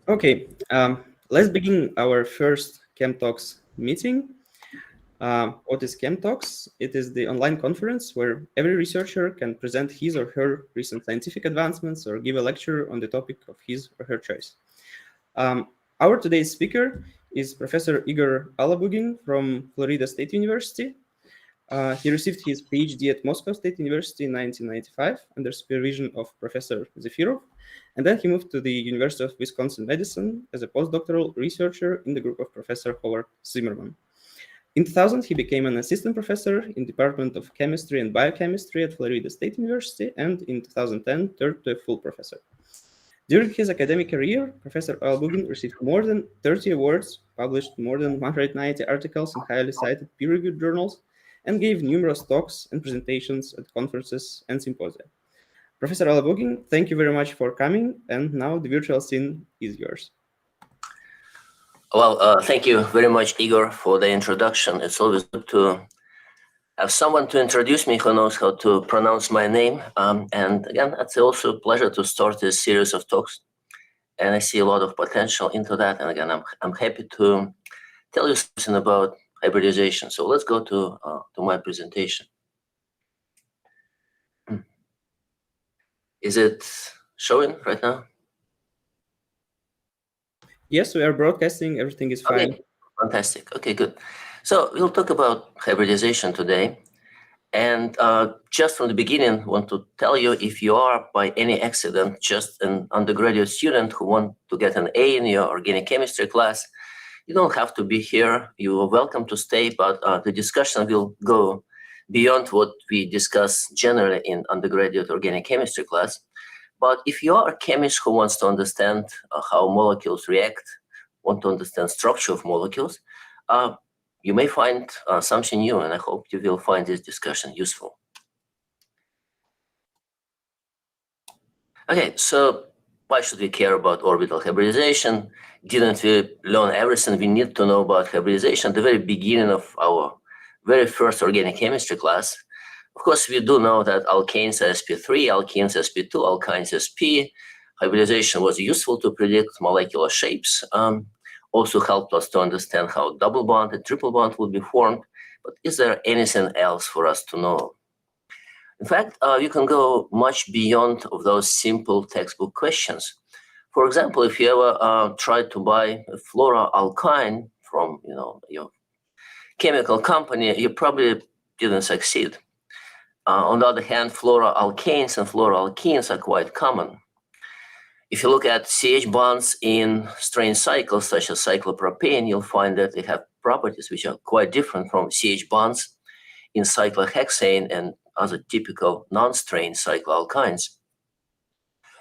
Okay, let's begin our first ChemTalks meeting. What is ChemTalks? It is the online conference where every researcher can present his or her recent scientific advancements or give a lecture on the topic of his or her choice. Our today's speaker is Professor Igor Alabugin from Florida State University. He received his PhD at Moscow State University in 1995 under supervision of Professor Zefirov, and then he moved to the University of Wisconsin-Madison as a postdoctoral researcher in the group of Professor Howard Zimmerman. In 2000, he became an assistant professor in the Department of Chemistry and Biochemistry at Florida State University, and in 2010, turned to a full professor. During his academic career, Professor Alabugin received more than 30 awards, published more than 190 articles in highly cited peer-reviewed journals, and gave numerous talks and presentations at conferences and symposia. Professor Alabugin, thank you very much for coming, and now the virtual scene is yours. Well, thank you very much, Igor, for the introduction. It's always good to have someone to introduce me who knows how to pronounce my name. And again, it's also a pleasure to start this series of talks. And I see a lot of potential into that. And again, I'm happy to tell you something about hybridization. So let's go to my presentation. Is it showing right now? Yes, we are broadcasting. Everything is fine. Okay, fantastic. Okay, good. So we'll talk about hybridization today. And just from the beginning, I want to tell you, if you are by any accident just an undergraduate student who want to get an A in your organic chemistry class, you don't have to be here. You are welcome to stay, but the discussion will go beyond what we discuss generally in undergraduate organic chemistry class. But if you are a chemist who wants to understand how molecules react, want to understand structure of molecules, you may find something new, and I hope you will find this discussion useful. Okay, so why should we care about orbital hybridization? Didn't we learn everything we need to know about hybridization at the very beginning of our very first organic chemistry class? Of course, we do know that alkanes are sp3, alkenes sp2, alkynes sp. Hybridization was useful to predict molecular shapes. Also helped us to understand how double bond and triple bond would be formed. But is there anything else for us to know? In fact, you can go much beyond of those simple textbook questions. For example, if you ever tried to buy a fluoroalkyne from your chemical company, you probably didn't succeed. On the other hand, fluoroalkanes and fluoroalkenes are quite common. If you look at CH bonds in strain cycles, such as cyclopropane, you'll find that they have properties which are quite different from CH bonds in cyclohexane and other typical non-strain cycloalkynes.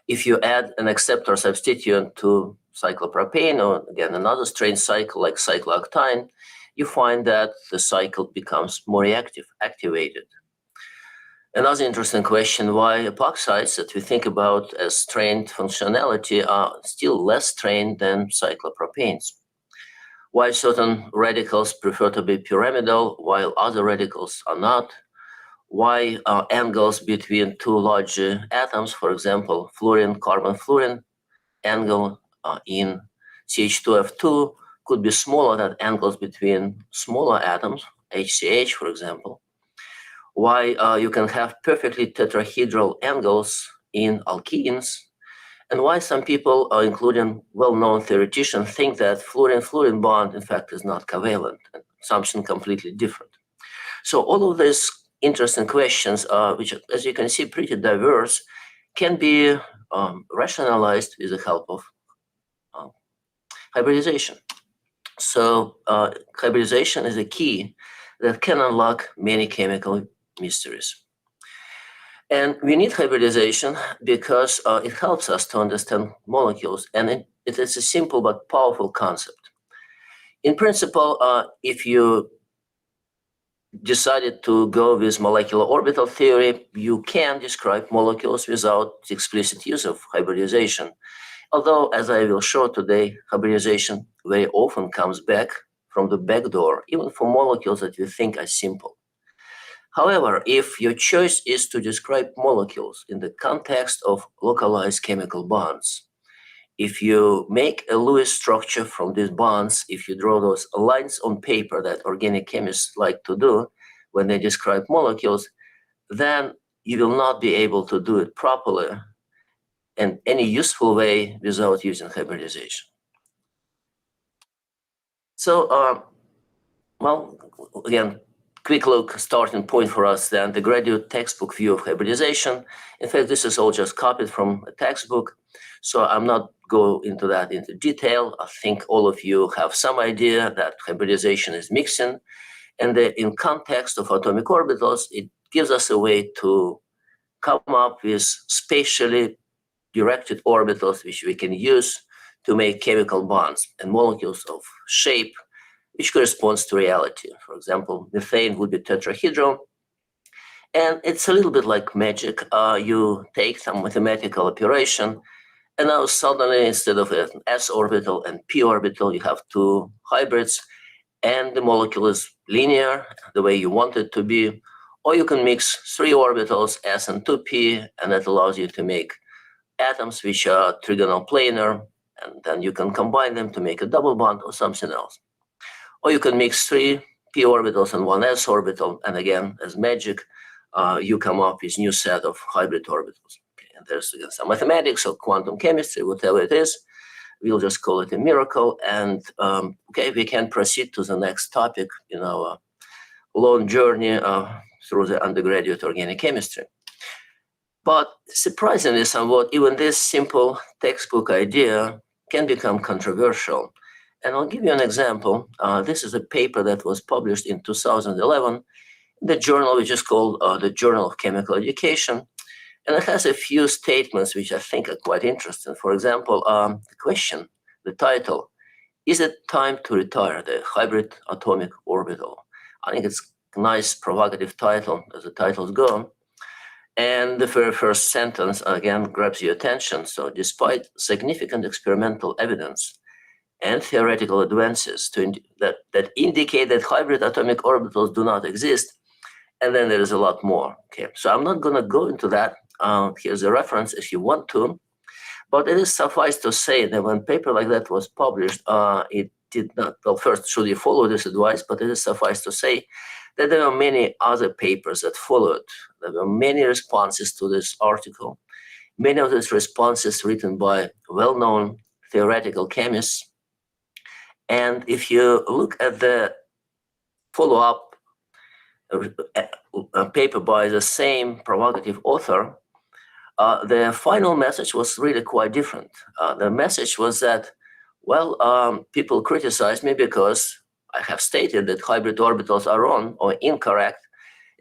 If you add an acceptor substituent to cyclopropane, or again another strain cycle like cyclooctane, you find that the cycle becomes more reactive, activated. Another interesting question, why epoxides that we think about as strained functionality are still less strained than cyclopropanes? Why certain radicals prefer to be pyramidal while other radicals are not? Why angles between two larger atoms, for example, fluorine, carbon, fluorine, angle in CH2F2 could be smaller than angles between smaller atoms, HCH, for example? Why you can have perfectly tetrahedral angles in alkenes, and why some people, including well-known theoreticians, think that fluorine-fluorine bond, in fact, is not covalent, and something completely different. So all of these interesting questions, which, as you can see, pretty diverse, can be rationalized with the help of hybridization. So hybridization is a key that can unlock many chemical mysteries. And we need hybridization because it helps us to understand molecules, and it is a simple but powerful concept. In principle, if you decided to go with molecular orbital theory, you can describe molecules without the explicit use of hybridization. Although, as I will show today, hybridization very often comes back from the back door, even for molecules that we think are simple. However, if your choice is to describe molecules in the context of localized chemical bonds, if you make a Lewis structure from these bonds, if you draw those lines on paper that organic chemists like to do when they describe molecules, then you will not be able to do it properly in any useful way without using hybridization. So, well, again, quick look, starting point for us then, the graduate textbook view of hybridization. In fact, this is all just copied from a textbook, so I'm not go into that into detail. I think all of you have some idea that hybridization is mixing, and that in context of atomic orbitals, it gives us a way to come up with spatially directed orbitals which we can use to make chemical bonds and molecules of shape which corresponds to reality. For example, methane would be tetrahedral. And it's a little bit like magic. You take some mathematical operation, and now suddenly, instead of an s orbital and p orbital, you have two hybrids, and the molecule is linear, the way you want it to be. Or you can mix three orbitals, s and 2p, and that allows you to make atoms which are trigonal planar, and then you can combine them to make a double bond or something else. Or you can mix three p orbitals and one s orbital, and again, as magic, you come up with new set of hybrid orbitals. Okay, and there's again some mathematics or quantum chemistry, whatever it is. We'll just call it a miracle, and okay, we can proceed to the next topic in our long journey through the undergraduate organic chemistry. But surprisingly somewhat, even this simple textbook idea can become controversial. And I'll give you an example. This is a paper that was published in 2011 in the journal, which is called the Journal of Chemical Education. And it has a few statements which I think are quite interesting. For example, the question, the title, is it time to retire the hybrid atomic orbital? I think it's a nice provocative title, as the titles go. And the very first sentence, again, grabs your attention. So despite significant experimental evidence and theoretical advances that indicate that hybrid atomic orbitals do not exist, and then there is a lot more. Okay, so I'm not going to go into that. Here's a reference if you want to, but it is suffice to say that when a paper like that was published, it did not, well, first, should you follow this advice, but it is suffice to say that there are many other papers that followed. There were many responses to this article, many of these responses written by well-known theoretical chemists. And if you look at the follow-up paper by the same provocative author, the final message was really quite different. The message was that, well, people criticize me because I have stated that hybrid orbitals are wrong or incorrect.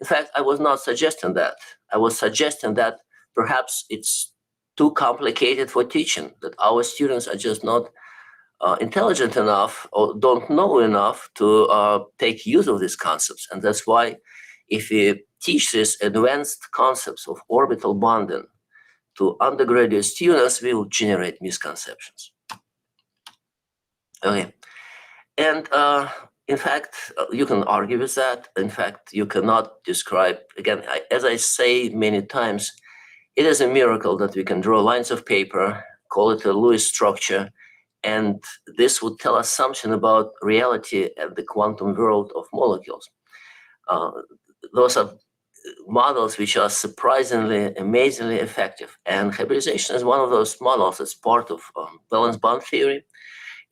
In fact, I was not suggesting that. I was suggesting that perhaps it's too complicated for teaching, that our students are just not intelligent enough or don't know enough to take use of these concepts. And that's why if we teach these advanced concepts of orbital bonding to undergraduate students, we will generate misconceptions. Okay. And in fact, you can argue with that. In fact, you cannot describe, again, as I say many times, it is a miracle that we can draw lines of paper, call it a Lewis structure, and this would tell us something about reality and the quantum world of molecules. Those are models which are surprisingly, amazingly effective. And hybridization is one of those models that's part of valence bond theory.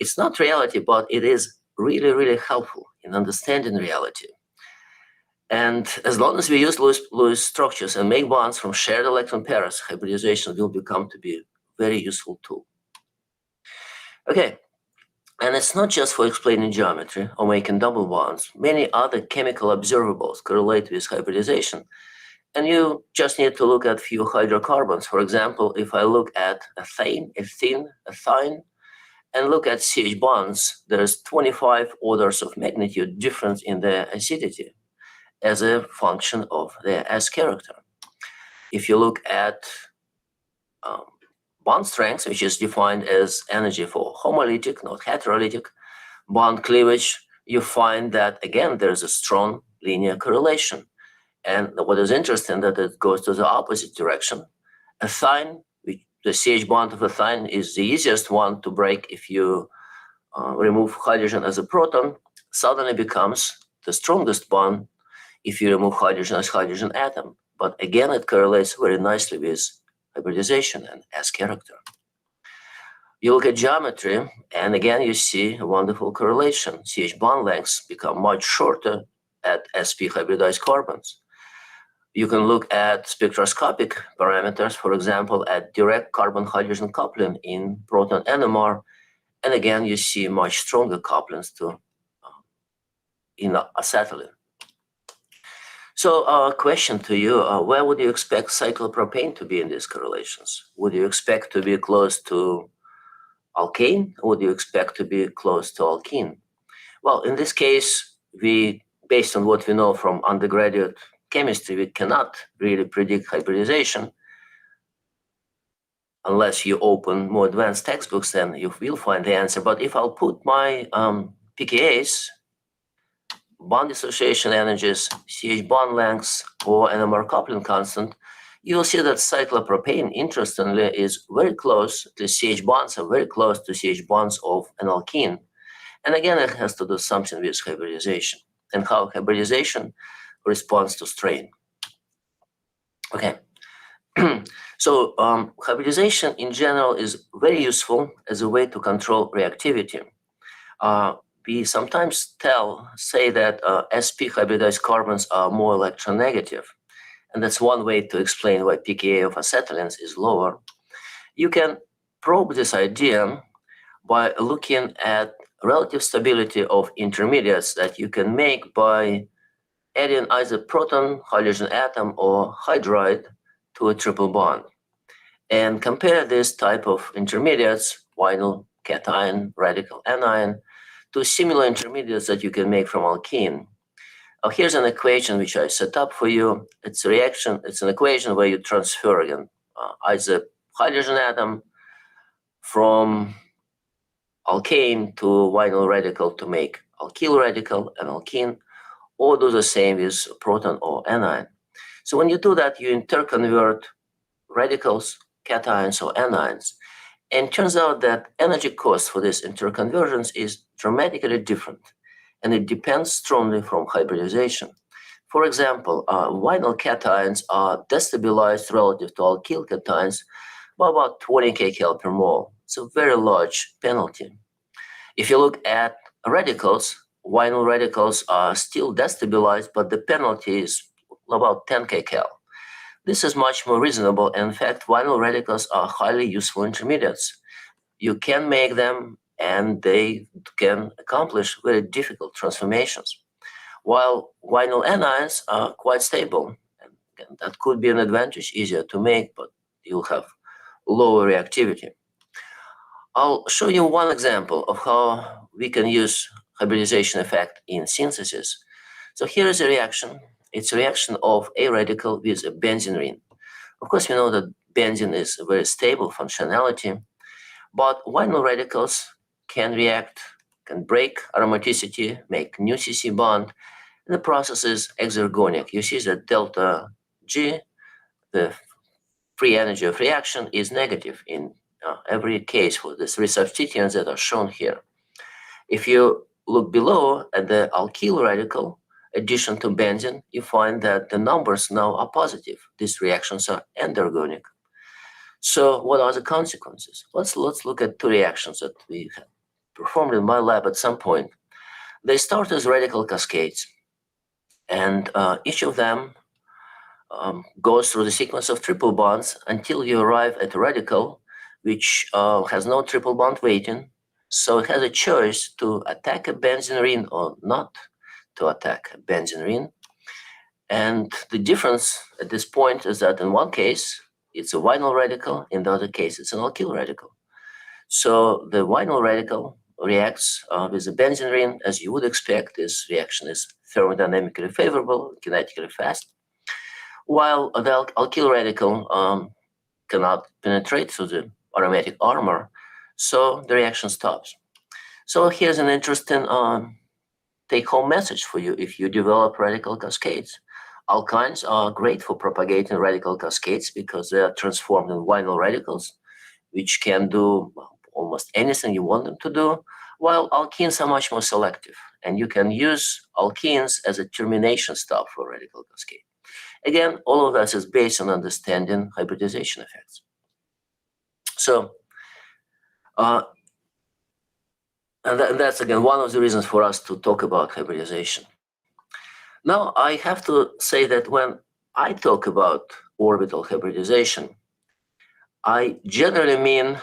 It's not reality, but it is really, really helpful in understanding reality. And as long as we use Lewis structures and make bonds from shared electron pairs, hybridization will become to be a very useful tool. Okay, and it's not just for explaining geometry or making double bonds. Many other chemical observables correlate with hybridization. And you just need to look at a few hydrocarbons. For example, if I look at ethane, ethine, and look at CH bonds, there's 25 orders of magnitude difference in their acidity as a function of their SCharacter. If you look at bond strength, which is defined as energy for homolytic, not heterolytic, bond cleavage, you find that, again, there's a strong linear correlation. And what is interesting that it goes to the opposite direction. Ethine, the CH bond of ethine is the easiest one to break. If you remove hydrogen as a proton, suddenly becomes the strongest bond if you remove hydrogen as hydrogen atom. But again, it correlates very nicely with hybridization and SCharacter. You look at geometry, and again, you see a wonderful correlation. CH bond lengths become much shorter at SP hybridized carbons. You can look at spectroscopic parameters, for example, at direct carbon-hydrogen coupling in proton NMR, and again, you see much stronger couplings to in acetylene. So, question to you: where would you expect cyclopropane to be in these correlations? Would you expect to be close to alkane, or would you expect to be close to alkene? Well, in this case, based on what we know from undergraduate chemistry, we cannot really predict hybridization. Unless you open more advanced textbooks, then you will find the answer. But if I'll put my pKa's, bond dissociation energies, CH bond lengths, or NMR coupling constant, you'll see that cyclopropane, interestingly, is very close. The CH bonds are very close to CH bonds of an alkene. And again, it has to do something with hybridization and how hybridization responds to strain. Okay. So hybridization in general is very useful as a way to control reactivity. We sometimes say that SP hybridized carbons are more electronegative. And that's one way to explain why pKa of acetylenes is lower. You can probe this idea by looking at relative stability of intermediates that you can make by adding either proton, hydrogen atom, or hydride to a triple bond. And compare this type of intermediates, vinyl, cation, radical, anion, to similar intermediates that you can make from alkene. Here's an equation which I set up for you. It's an equation where you transfer again either hydrogen atom from alkane to vinyl radical to make alkyl radical and alkene, or do the same with proton or anion. So when you do that, you interconvert radicals, cations, or anions. And it turns out that energy cost for these interconversions is dramatically different, and it depends strongly from hybridization. For example, vinyl cations are destabilized relative to alkyl cations by about 20 kcal per mole. It's a very large penalty. If you look at radicals, vinyl radicals are still destabilized, but the penalty is about 10 kcal. This is much more reasonable. In fact, vinyl radicals are highly useful intermediates. You can make them, and they can accomplish very difficult transformations. While vinyl anions are quite stable, and that could be an advantage, easier to make, but you'll have lower reactivity. I'll show you one example of how we can use hybridization effect in synthesis. So here is a reaction. It's a reaction of a radical with a benzene ring. Of course, we know that benzene is a very stable functionality, but vinyl radicals can react, can break aromaticity, make new CC bond, and the process is exergonic. You see that delta G, the free energy of reaction, is negative in every case for the three substituents that are shown here. If you look below at the alkyl radical addition to benzene, you find that the numbers now are positive. These reactions are endergonic. So what are the consequences? Let's look at two reactions that we have performed in my lab at some point. They start as radical cascades, and each of them goes through the sequence of triple bonds until you arrive at a radical which has no triple bond weighting. So it has a choice to attack a benzene ring or not to attack a benzene ring. And the difference at this point is that in one case, it's a vinyl radical, in the other case, it's an alkyl radical. So the vinyl radical reacts with the benzene ring, as you would expect. This reaction is thermodynamically favorable, kinetically fast, while the alkyl radical cannot penetrate through the aromatic armor, so the reaction stops. So here's an interesting take-home message for you if you develop radical cascades. Alkynes are great for propagating radical cascades because they are transformed in vinyl radicals. which can do almost anything you want them to do, while alkenes are much more selective. And you can use alkenes as a termination stop for radical cascade. Again, all of this is based on understanding hybridization effects. So, and that's again one of the reasons for us to talk about hybridization. Now, I have to say that when I talk about orbital hybridization, I generally mean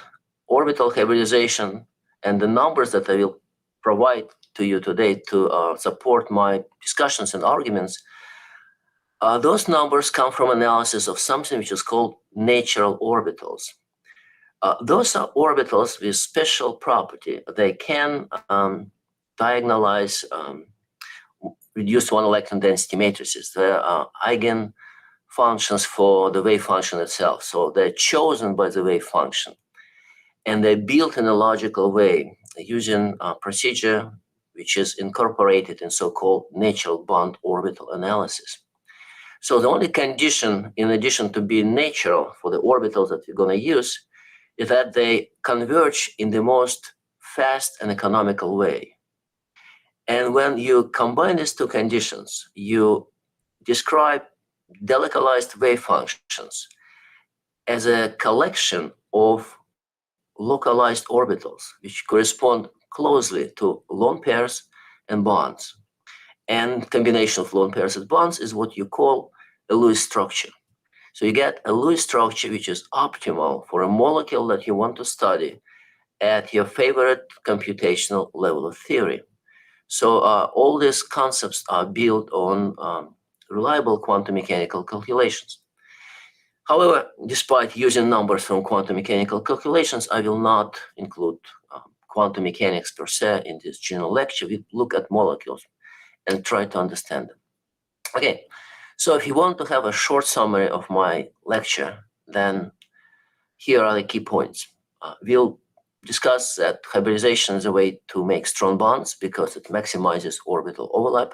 orbital hybridization, and the numbers that I will provide to you today to support my discussions and arguments, those numbers come from analysis of something which is called natural orbitals. Those are orbitals with special property. They can diagonalize reduced one electron density matrices. They are eigen functions for the wave function itself. So they're chosen by the wave function. And they're built in a logical way using a procedure which is incorporated in so-called natural bond orbital analysis. So the only condition, in addition to being natural for the orbitals that we're going to use, is that they converge in the most fast and economical way. And when you combine these two conditions, you describe delocalized wave functions as a collection of localized orbitals, which correspond closely to lone pairs and bonds. And combination of lone pairs and bonds is what you call a Lewis structure. So you get a Lewis structure which is optimal for a molecule that you want to study at your favorite computational level of theory. So all these concepts are built on reliable quantum mechanical calculations. However, despite using numbers from quantum mechanical calculations, I will not include quantum mechanics per se in this general lecture. We look at molecules and try to understand them. Okay, so if you want to have a short summary of my lecture, then here are the key points. We'll discuss that hybridization is a way to make strong bonds because it maximizes orbital overlap.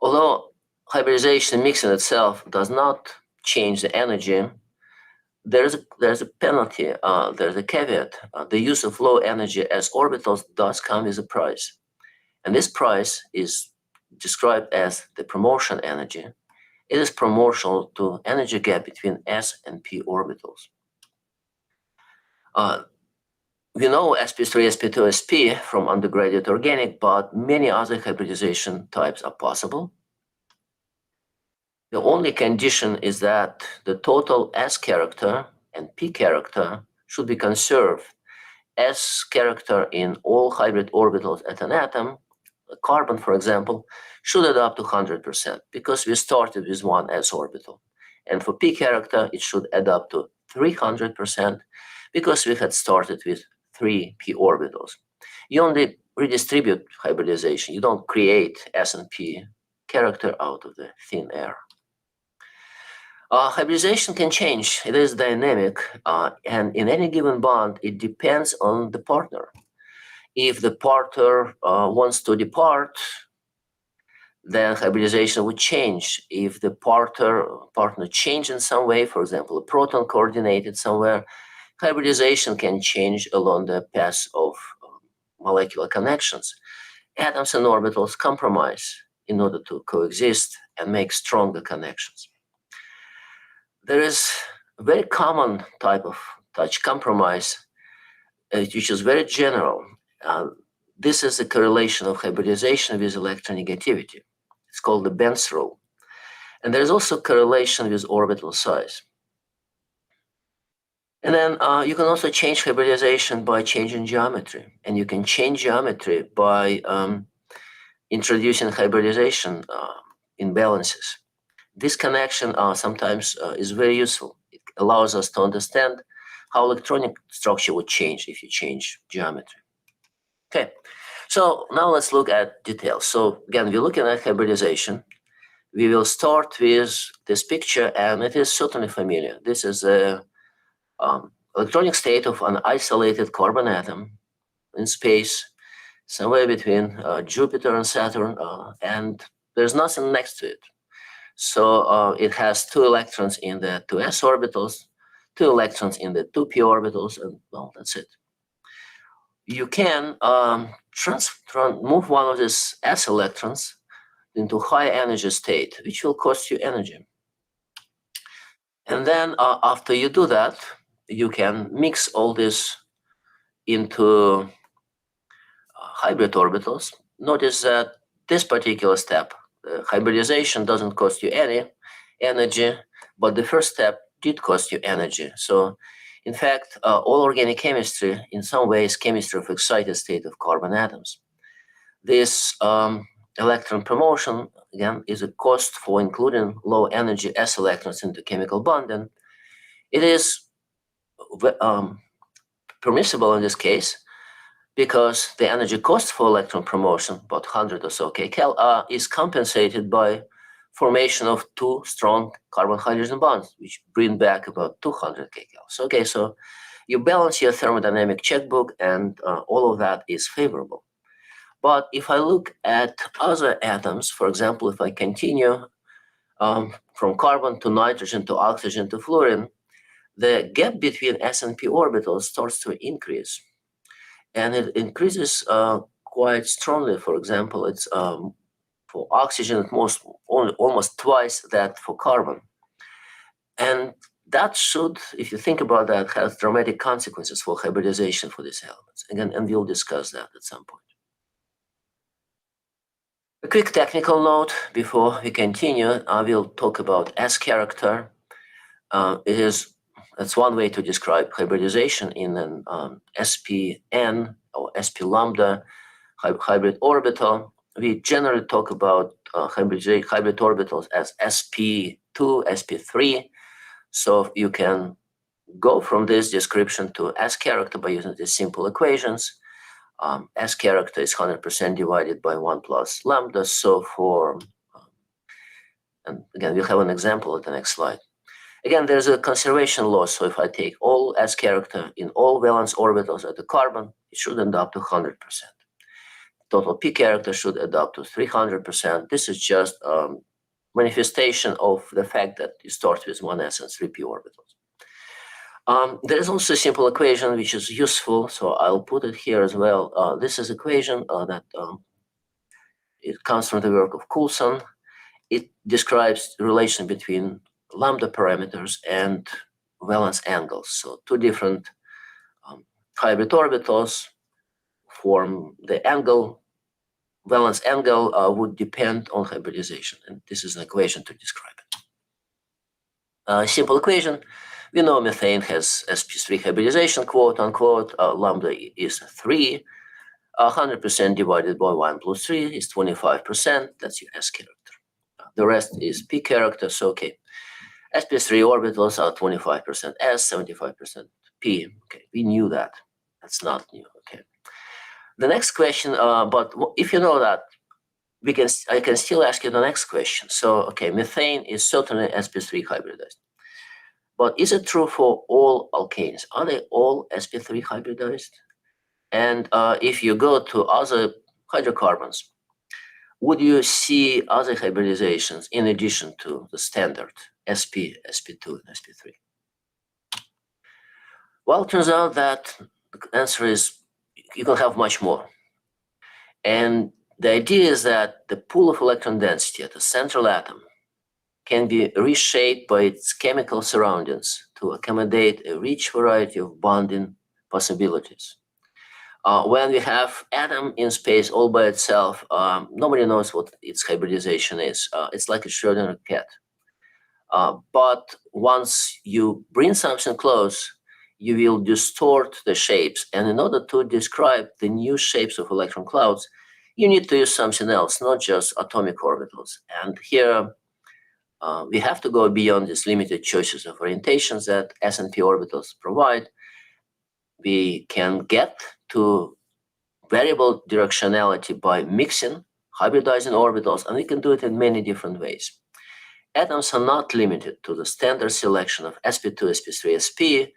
Although hybridization mixing itself does not change the energy, there's a penalty, there's a caveat. The use of low energy as orbitals does come with a price. And this price is described as the promotion energy. It is proportional to energy gap between s and p orbitals. We know SP3, SP2, SP from undergraduate organic, but many other hybridization types are possible. The only condition is that the total SCharacter and P-character should be conserved. SCharacter in all hybrid orbitals at an atom, a carbon, for example, should add up to 100% because we started with one s orbital. And for P-character, it should add up to 300% because we had started with 3 p orbitals. You only redistribute hybridization. You don't create S and P character out of the thin air. Hybridization can change. It is dynamic, and in any given bond, it depends on the partner. If the partner wants to depart, then hybridization would change. If the partner change in some way, for example, a proton coordinated somewhere, hybridization can change along the path of molecular connections. Atoms and orbitals compromise in order to coexist and make stronger connections. There is a very common type of touch compromise, which is very general. This is the correlation of hybridization with electronegativity. It's called the Benz rule. And there's also correlation with orbital size. And then you can also change hybridization by changing geometry. And you can change geometry by introducing hybridization imbalances. This connection sometimes is very useful. It allows us to understand how electronic structure would change if you change geometry. Okay, so now let's look at details. So again, we're looking at hybridization. We will start with this picture, and it is certainly familiar. This is a electronic state of an isolated carbon atom in space, somewhere between Jupiter and Saturn, and there's nothing next to it. So it has 2 electrons in the 2s orbitals, 2 electrons in the 2p orbitals, and well, that's it. You can move one of these s electrons into high energy state, which will cost you energy. And then after you do that, you can mix all this into hybrid orbitals. Notice that this particular step, hybridization, doesn't cost you any energy, but the first step did cost you energy. So in fact, all organic chemistry, in some ways, chemistry of excited state of carbon atoms. This electron promotion, again, is a cost for including low energy s electrons into chemical bond, and it is permissible in this case because the energy cost for electron promotion, about 100 or so kcal, is compensated by formation of 2 strong carbon-hydrogen bonds, which bring back about 200 kcal. So you balance your thermodynamic checkbook, and all of that is favorable. But if I look at other atoms, for example, if I continue from carbon to nitrogen to oxygen to fluorine, the gap between s and p orbitals starts to increase. And it increases quite strongly. For example, it's for oxygen at almost twice that for carbon. And that should, if you think about that, have dramatic consequences for hybridization for these elements. Again, and we'll discuss that at some point. A quick technical note before we continue. I will talk about SCharacter. That's one way to describe hybridization in an SPn or SP lambda hybrid orbital. We generally talk about hybrid orbitals as SP2, SP3. So you can go from this description to SCharacter by using these simple equations. SCharacter is 100% divided by 1 plus lambda. So and again, we'll have an example at the next slide. Again, there's a conservation law. So if I take all SCharacter in all valence orbitals at the carbon, it should end up to 100%. Total p character should add up to 300%. This is just a manifestation of the fact that you start with 1s and 3p orbitals. There is also a simple equation which is useful, so I'll put it here as well. This is equation that it comes from the work of Coulson. It describes the relation between lambda parameters and valence angles. So 2 different hybrid orbitals form the angle. Valence angle would depend on hybridization, and this is an equation to describe it. Simple equation. We know methane has sp3 hybridization, quote unquote. Lambda is 3. 100% divided by 1 plus 3 is 25%. That's your SCharacter. The rest is p character. So okay, sp3 orbitals are 25% s, 75% p. Okay, we knew that. That's not new. Okay. The next question, but if you know that, I can still ask you the next question. So, okay, methane is certainly sp3 hybridized. But is it true for all alkanes? Are they all sp3 hybridized? And if you go to other hydrocarbons, would you see other hybridizations in addition to the standard sp, sp2, and sp3? Well, it turns out that the answer is you can have much more. And the idea is that the pool of electron density at the central atom can be reshaped by its chemical surroundings to accommodate a rich variety of bonding possibilities. When we have atom in space all by itself, nobody knows what its hybridization is. It's like a Schrödinger cat. But once you bring something close, you will distort the shapes. And in order to describe the new shapes of electron clouds, you need to use something else, not just atomic orbitals. And here, we have to go beyond these limited choices of orientations that s and p orbitals provide. We can get to variable directionality by mixing, hybridizing orbitals, and we can do it in many different ways. Atoms are not limited to the standard selection of sp2, sp3, sp.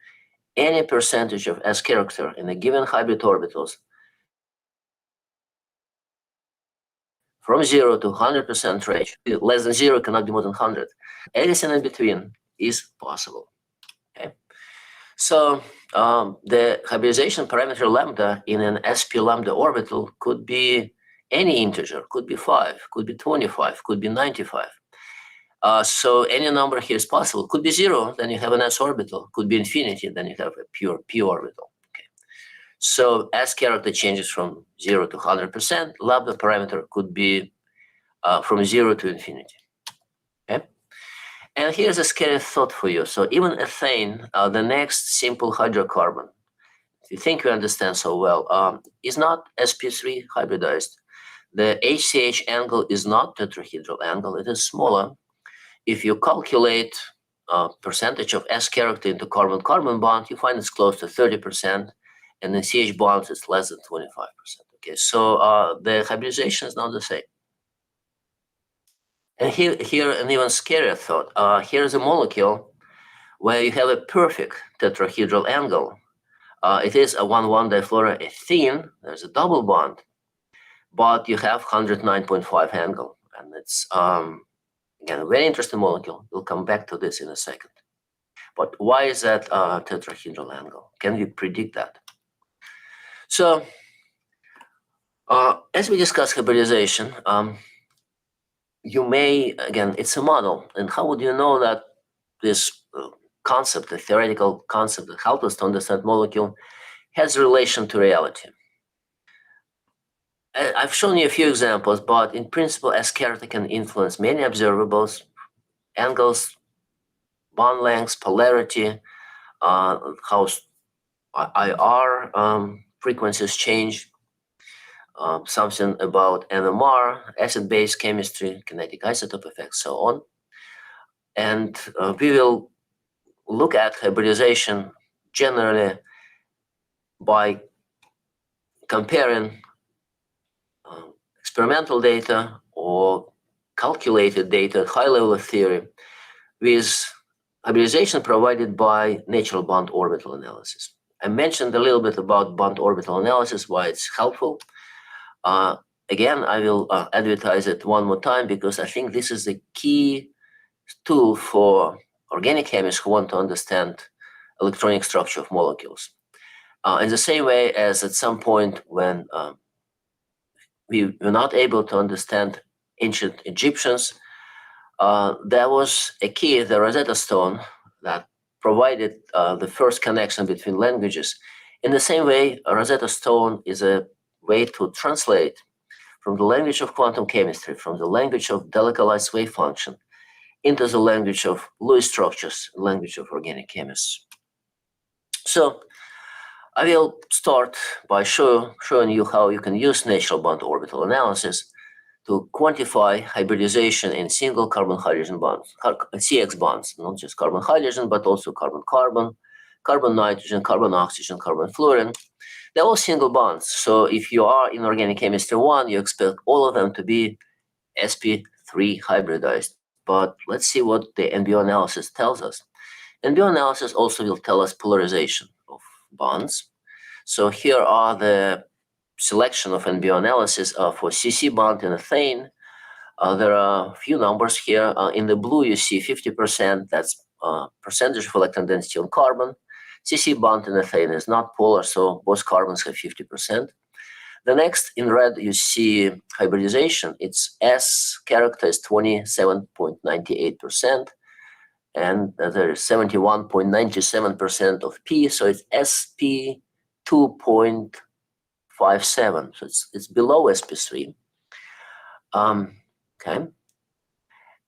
Any percentage of SCharacter in a given hybrid orbitals from 0 to 100% range. Less than 0 cannot be more than 100. Anything in between is possible. Okay. So the hybridization parameter lambda in an sp lambda orbital could be any integer, could be 5, could be 25, could be 95. So any number here is possible. Could be 0, then you have an s orbital. Could be infinity, then you have a pure p orbital. Okay. So as character changes from 0 to 100%, lambda parameter could be from 0 to infinity. Okay. And here's a scary thought for you. So even ethane, the next simple hydrocarbon, if you think you understand so well, is not sp3 hybridized. The HCH angle is not tetrahedral angle. It is smaller. If you calculate percentage of S character into carbon-carbon bond, you find it's close to 30%, and in CH bonds, it's less than 25%. Okay, so the hybridization is not the same. And here an even scarier thought. Here is a molecule where you have a perfect tetrahedral angle. It is a 1,1 difluoroethene. There's a double bond, but you have 109.5 angle, and it's again a very interesting molecule. We'll come back to this in a second. But why is that tetrahedral angle? Can we predict that? So as we discuss hybridization, you may, again, it's a model. And how would you know that this concept, the theoretical concept that helps us to understand molecule, has relation to reality? I've shown you a few examples, but in principle, SCharacter can influence many observables, angles, bond lengths, polarity, how IR frequencies change, something about NMR, acid-base chemistry, kinetic isotope effects, so on. And we will look at hybridization generally by comparing experimental data or calculated data, high level of theory, with hybridization provided by natural bond orbital analysis. I mentioned a little bit about bond orbital analysis, why it's helpful. Again, I will advertise it one more time because I think this is the key tool for organic chemists who want to understand electronic structure of molecules. In the same way as at some point when we were not able to understand ancient Egyptians, there was a key, the Rosetta Stone, that provided the first connection between languages. In the same way, a Rosetta Stone is a way to translate from the language of quantum chemistry, from the language of delocalized wave function, into the language of Lewis structures, language of organic chemists. So I will start by showing you how you can use natural bond orbital analysis to quantify hybridization in single carbon-hydrogen bonds, CX bonds, not just carbon-hydrogen, but also carbon-carbon, carbon-nitrogen, carbon-oxygen, carbon-fluorine. They're all single bonds. So if you are in organic chemistry 1, you expect all of them to be SP3 hybridized. But let's see what the NBO analysis tells us. NBO analysis also will tell us polarization of bonds. So here are the selection of NBO analysis for CC bond in ethane. There are a few numbers here. In the blue, you see 50%. That's percentage of electron density on carbon. CC bond in ethane is not polar, so both carbons have 50%. The next, in red, you see hybridization. Its S character is 27.98%, and there is 71.97% of P, so it's SP 2.57, so it's below SP3. Okay,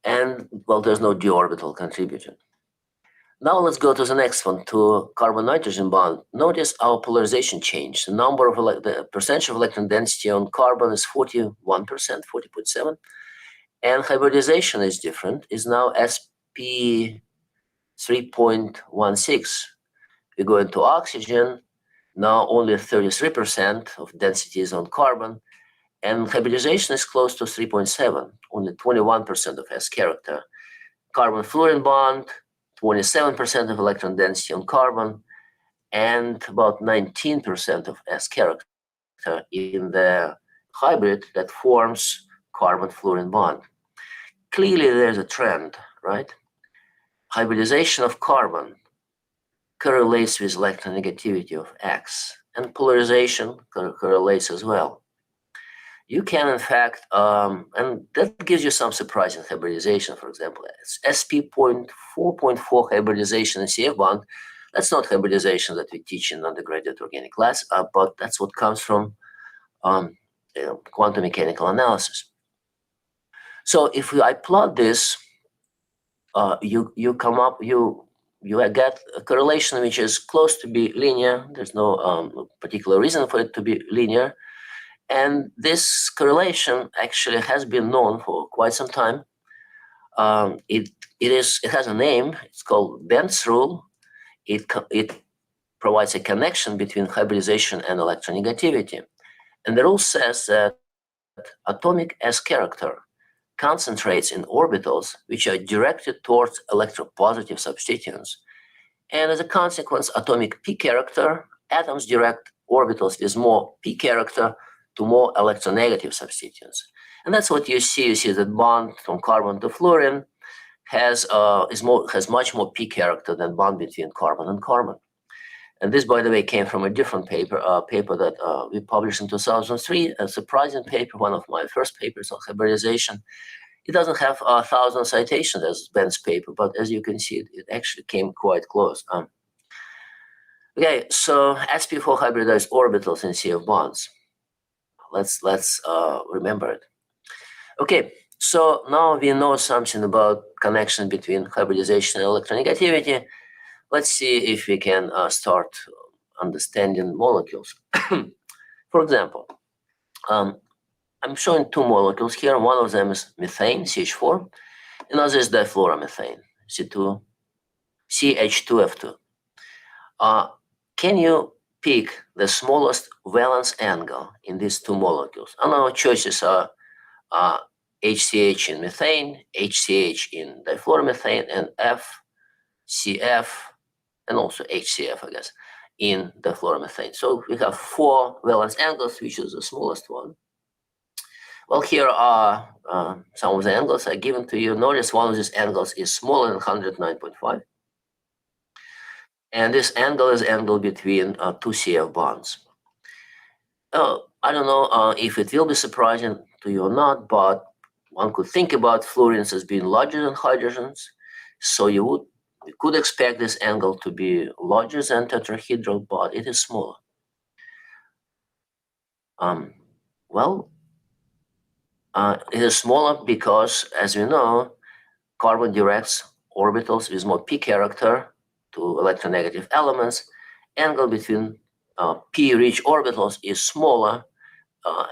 and well, there's no d orbital contributed. Now let's go to the next one, to carbon-nitrogen bond. Notice our polarization change. The number of the percentage of electron density on carbon is 41%, 40.7, and hybridization is different. Is now SP 3.16. We go into oxygen. Now only 33% of density is on carbon, and hybridization is close to 3.7. Only 21% of S character. Carbon-fluorine bond, 27% of electron density on carbon, and about 19% of S character in the hybrid that forms carbon-fluorine bond. Clearly, there's a trend, right? Hybridization of carbon correlates with electronegativity of X, and polarization correlates as well. You can, in fact, and that gives you some surprising hybridization. For example, SP.4.4 hybridization in CF bond. That's not hybridization that we teach in undergraduate organic class, but that's what comes from quantum mechanical analysis. So if I plot this, you come up, you get a correlation which is close to be linear. There's no particular reason for it to be linear. And this correlation actually has been known for quite some time. It has a name. It's called Bend's rule. It provides a connection between hybridization and electronegativity. And the rule says that atomic S-character concentrates in orbitals which are directed towards electropositive substituents. And as a consequence, atomic p-character, atoms direct orbitals with more p-character to more electronegative substituents. And that's what you see. You see that bond from carbon to fluorine has much more p-character than bond between carbon and carbon. And this, by the way, came from a different paper, a paper that we published in 2003, a surprising paper, one of my first papers on hybridization. It doesn't have 1,000 citations as Ben's paper, but as you can see, it actually came quite close. Okay, so SP4 hybridized orbitals in CF bonds. Let's remember it. Okay, so now we know something about connection between hybridization and electronegativity. Let's see if we can start understanding molecules. For example, I'm showing two molecules here. One of them is methane, CH4. Another is difluoromethane, CH2F2. Can you pick the smallest valence angle in these two molecules? And our choices are HCH in methane, HCH in difluoromethane, and FCF, and also HCF, I guess, in difluoromethane. So we have four valence angles, which is the smallest one. Well, here are some of the angles I given to you. Notice one of these angles is smaller than 109.5. And this angle is angle between two CF bonds. I don't know if it will be surprising to you or not, but one could think about fluorines as being larger than hydrogens. So you could expect this angle to be larger than tetrahedral, but it is smaller. It is smaller because, as we know, carbon directs orbitals with more p character to electronegative elements. Angle between p-rich orbitals is smaller.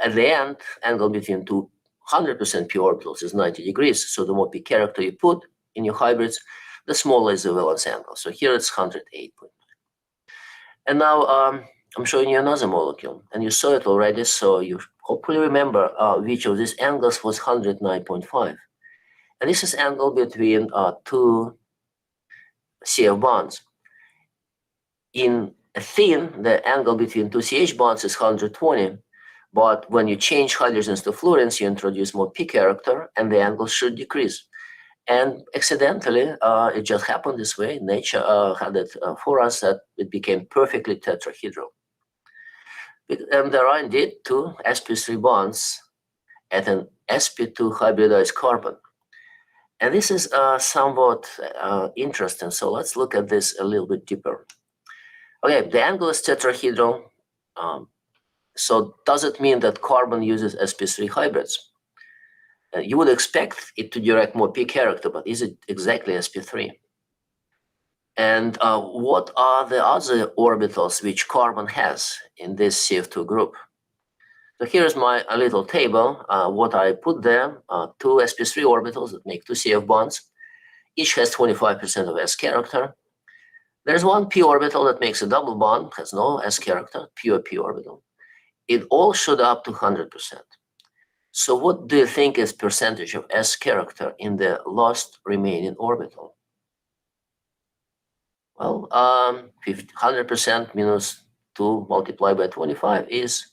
At the end, angle between two 100% p orbitals is 90 degrees. So the more p character you put in your hybrids, the smaller is the valence angle. So here it's 108.9. And now I'm showing you another molecule, and you saw it already. So you hopefully remember which of these angles was 109.5. And this is angle between two CF bonds. In ethene, the angle between two CH bonds is 120. But when you change hydrogens to fluorines, you introduce more p character, and the angle should decrease. And accidentally, it just happened this way. Nature had it for us that it became perfectly tetrahedral. And there are indeed two sp3 bonds at an SP2 hybridized carbon. And this is somewhat interesting. So let's look at this a little bit deeper. Okay, the angle is tetrahedral. So does it mean that carbon uses sp3 hybrids? You would expect it to direct more p character, but is it exactly sp3? And what are the other orbitals which carbon has in this CF2 group? So here's my little table. What I put there, two sp3 orbitals that make two CF bonds. Each has 25% of S character. There's one p orbital that makes a double bond, has no S character, pure p orbital. It all should up to 100%. So what do you think is percentage of S character in the last remaining orbital? Well, 100% minus 2 multiplied by 25 is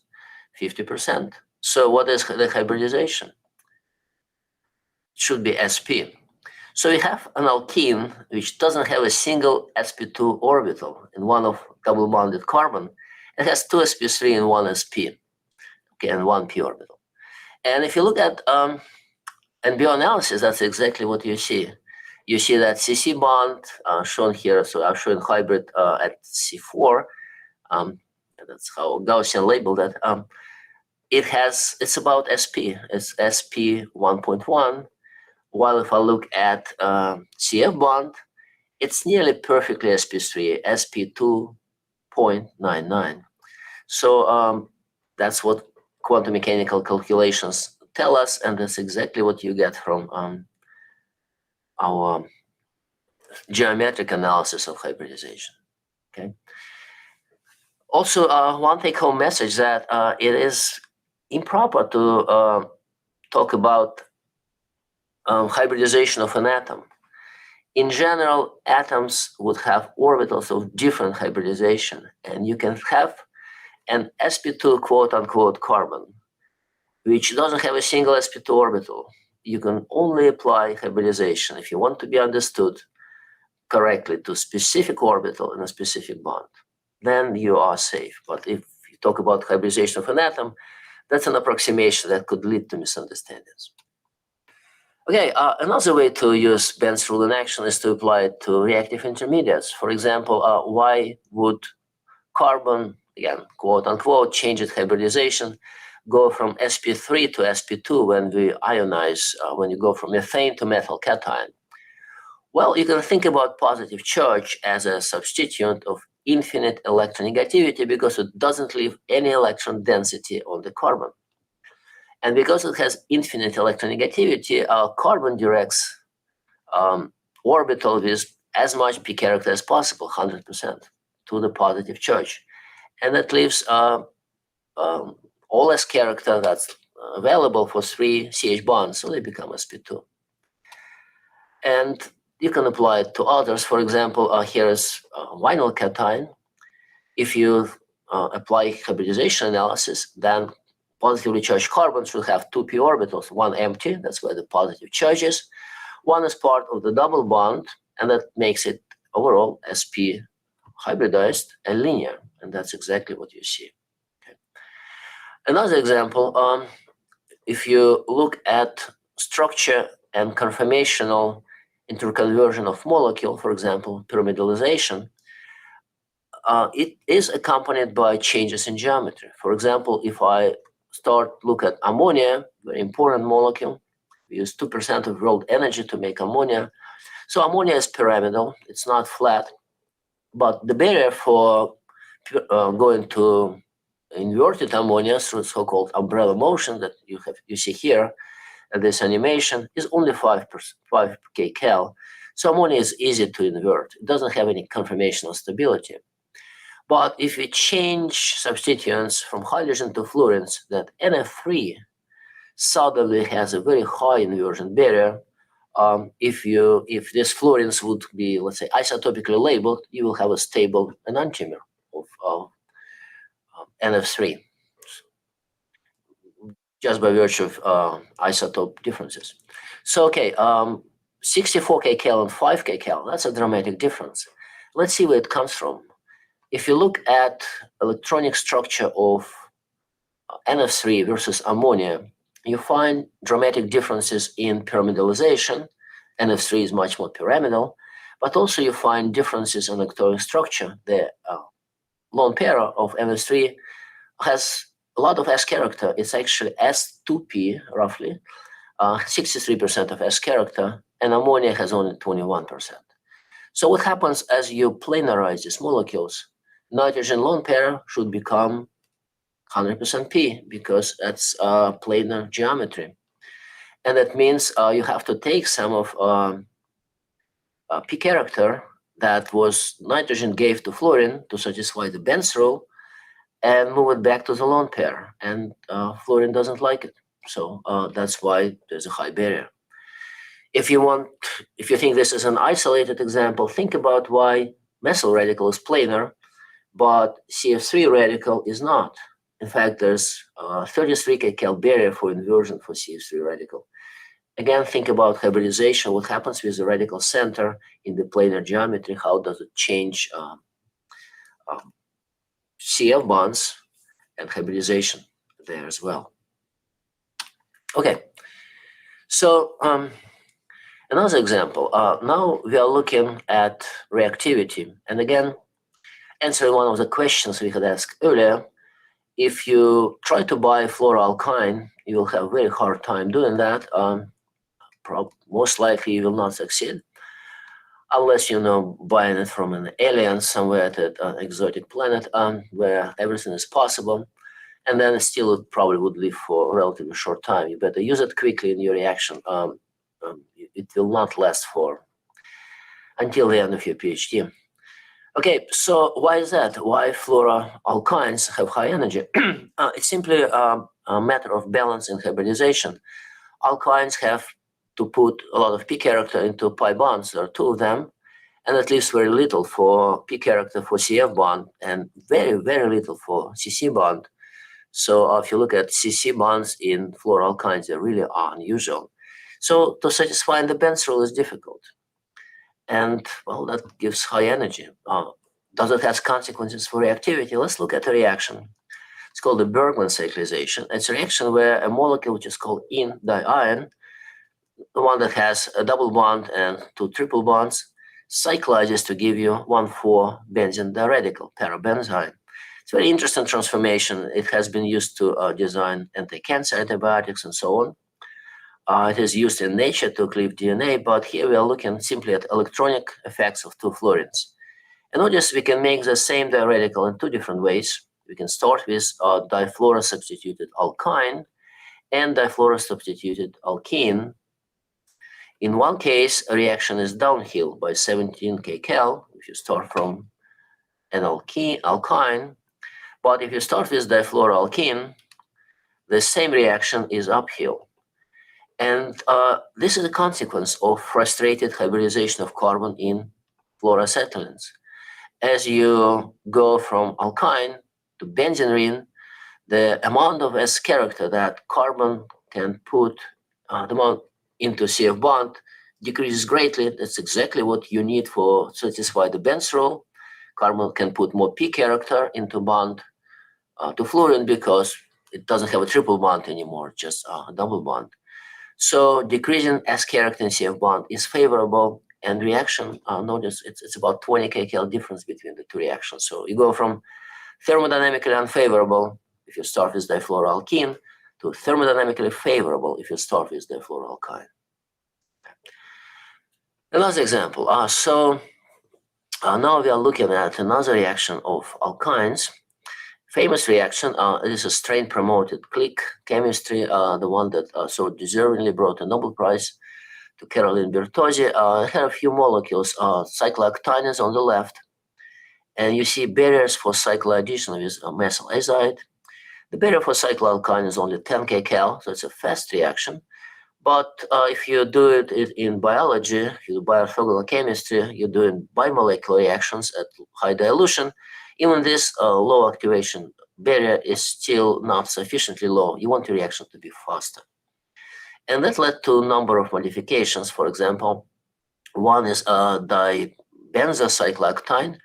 50%. So what is the hybridization? It should be SP. So we have an alkene which doesn't have a single sp2 orbital in one of double bonded carbon. It has two sp3 and one sp, okay, and one p orbital. And if you look at NBO analysis, that's exactly what you see. You see that CC bond shown here. So I'm showing hybrid at C4. That's how Gaussian labeled it. It's about SP. It's SP 1.1. While if I look at CF bond, it's nearly perfectly SP3, SP 2.99. So that's what quantum mechanical calculations tell us, and that's exactly what you get from our geometric analysis of hybridization. Okay. Also, one take-home message that it is improper to talk about hybridization of an atom. In general, atoms would have orbitals of different hybridization, and you can have an sp2 quote-unquote carbon, which doesn't have a single sp2 orbital. You can only apply hybridization if you want to be understood correctly to specific orbital in a specific bond. Then you are safe. But if you talk about hybridization of an atom, that's an approximation that could lead to misunderstandings. Okay, another way to use Benz rule in action is to apply it to reactive intermediates. For example, why would carbon, again, quote unquote, change its hybridization, go from sp3 to sp2 when we ionize, when you go from methane to methyl cation? Well, you can think about positive charge as a substituent of infinite electronegativity because it doesn't leave any electron density on the carbon. And because it has infinite electronegativity, carbon directs orbital with as much p character as possible, 100%, to the positive charge. And that leaves all s character that's available for 3 CH bonds, so they become sp2. And you can apply it to others. For example, here is vinyl cation. If you apply hybridization analysis, then positively charged carbons will have 2p orbitals, one empty, that's where the positive charge is. One is part of the double bond, and that makes it overall sp hybridized and linear, and that's exactly what you see. Okay. Another example, if you look at structure and conformational interconversion of molecule, for example, pyramidalization, it is accompanied by changes in geometry. For example, if I look at ammonia, very important molecule, we use 2% of world energy to make ammonia. So ammonia is pyramidal, it's not flat, but the barrier for going to inverted ammonia through so-called umbrella motion that you see here, this animation is only 5 kcal. So ammonia is easy to invert. It doesn't have any conformational stability. But if we change substituents from hydrogen to fluorines, that NF3 suddenly has a very high inversion barrier. If these fluorines would be, let's say, isotopically labeled, you will have a stable enantiomer of NF3. Just by virtue of isotope differences. So, okay, 64 kcal and 5 kcal, that's a dramatic difference. Let's see where it comes from. If you look at electronic structure of NF3 versus ammonia, you find dramatic differences in pyramidalization. NF3 is much more pyramidal, but also you find differences in atomic structure. The lone pair of NF3 has a lot of S character. It's actually S2p, roughly, 63% of S character, and ammonia has only 21%. So what happens as you planarize these molecules? Nitrogen lone pair should become 100% p because that's planar geometry. And that means you have to take some of p character that was nitrogen gave to fluorine to satisfy the Benz rule and move it back to the lone pair. And fluorine doesn't like it. So that's why there's a high barrier. If you think this is an isolated example, think about why methyl radical is planar, but CF3 radical is not. In fact, there's 33 kcal barrier for inversion for CF3 radical. Again, think about hybridization. What happens with the radical center in the planar geometry? How does it change CF bonds and hybridization there as well? Okay, so another example. Now we are looking at reactivity. And again, answering one of the questions we had asked earlier, if you try to buy fluoroalkyne, you will have a very hard time doing that. Most likely you will not succeed unless buying it from an alien somewhere at an exotic planet where everything is possible. And then still it probably would live for a relatively short time. You better use it quickly in your reaction. It will not last for until the end of your PhD. Okay, so why is that? Why fluoroalkynes have high energy? It's simply a matter of balance in hybridization. Alkynes have to put a lot of p character into pi bonds. There are two of them, and at least very little for p character for CF bond, and very, very little for CC bond. So if you look at CC bonds in fluoroalkynes, they really are unusual. So to satisfy the Benz rule is difficult. And well, that gives high energy. Does it have consequences for reactivity? Let's look at a reaction. It's called the Bergman cyclization. It's a reaction where a molecule which is called in diion, the one that has a double bond and two triple bonds, cyclizes to give you 1,4 benzene diradical, parabenzine. It's a very interesting transformation. It has been used to design anti-cancer antibiotics and so on. It is used in nature to cleave DNA, but here we are looking simply at electronic effects of two fluorines. And notice we can make the same diradical in two different ways. We can start with difluorosubstituted alkyne and difluorosubstituted alkene. In one case, a reaction is downhill by 17 kcal if you start from an alkyne, but if you start with difluoroalkene, the same reaction is uphill. And this is a consequence of frustrated hybridization of carbon in fluoroacetylenes. As you go from alkyne to benzene ring, the amount of SCharacter that carbon can put the amount into CF bond decreases greatly. That's exactly what you need for satisfy the Benz rule. Carbon can put more p character into bond to fluorine because it doesn't have a triple bond anymore, just a double bond. So decreasing SCharacter in CF bond is favorable, and reaction, notice it's about 20 kcal difference between the two reactions. So you go from thermodynamically unfavorable if you start with difluoroalkene to thermodynamically favorable if you start with difluoroalkyne. Another example. Now we are looking at another reaction of alkynes. Famous reaction, it is a strain-promoted click chemistry, the one that so deservingly brought a Nobel Prize to Caroline Bertozzi. It had a few molecules, cyclooctanase on the left, and you see barriers for cycloaddition with methyl azide. The barrier for cycloalkyne is only 10 kcal, so it's a fast reaction. But if you do it in biology, if you do bioorthogonal chemistry, you're doing bimolecular reactions at high dilution. Even this low activation barrier is still not sufficiently low. You want the reaction to be faster. And that led to a number of modifications. For example, one is dibenzocyclooctane.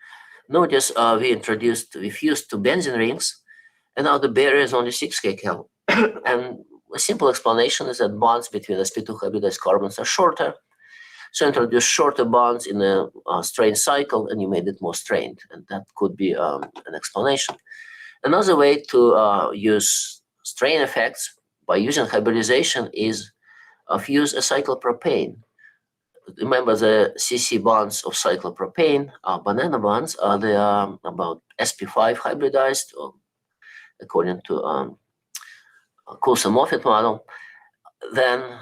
Notice we fused two benzene rings, and now the barrier is only 6 kcal. And a simple explanation is that bonds between SP2 hybridized carbons are shorter. So introduce shorter bonds in a strained cycle, and you made it more strained. And that could be an explanation. Another way to use strain effects by using hybridization is fuse a cyclopropane. Remember the CC bonds of cyclopropane, banana bonds, they are about SP5 hybridized, according to Coulson-Moffett model. Then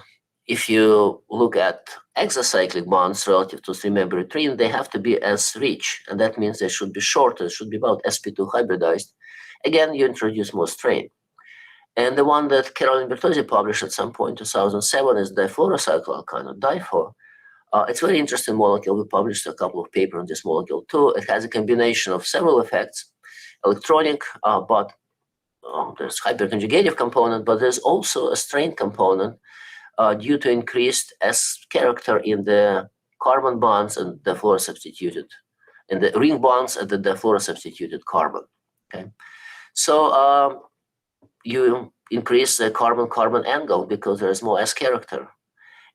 if you look at exacyclic bonds relative to three-membered trim, they have to be as rich, and that means they should be shorter. It should be about SP2 hybridized. Again, you introduce more strain. And the one that Caroline Bertozzi published at some point in 2007 is difluorocycloalkyne, or DIFO. It's a very interesting molecule. We published a couple of papers on this molecule too. It has a combination of several effects, electronic, but there's hyperconjugative component, but there's also a strain component due to increased S-character in the carbon bonds and the fluorosubstituted, in the ring bonds and the fluorosubstituted carbon. Okay, so you increase the carbon-carbon angle because there is more S-character,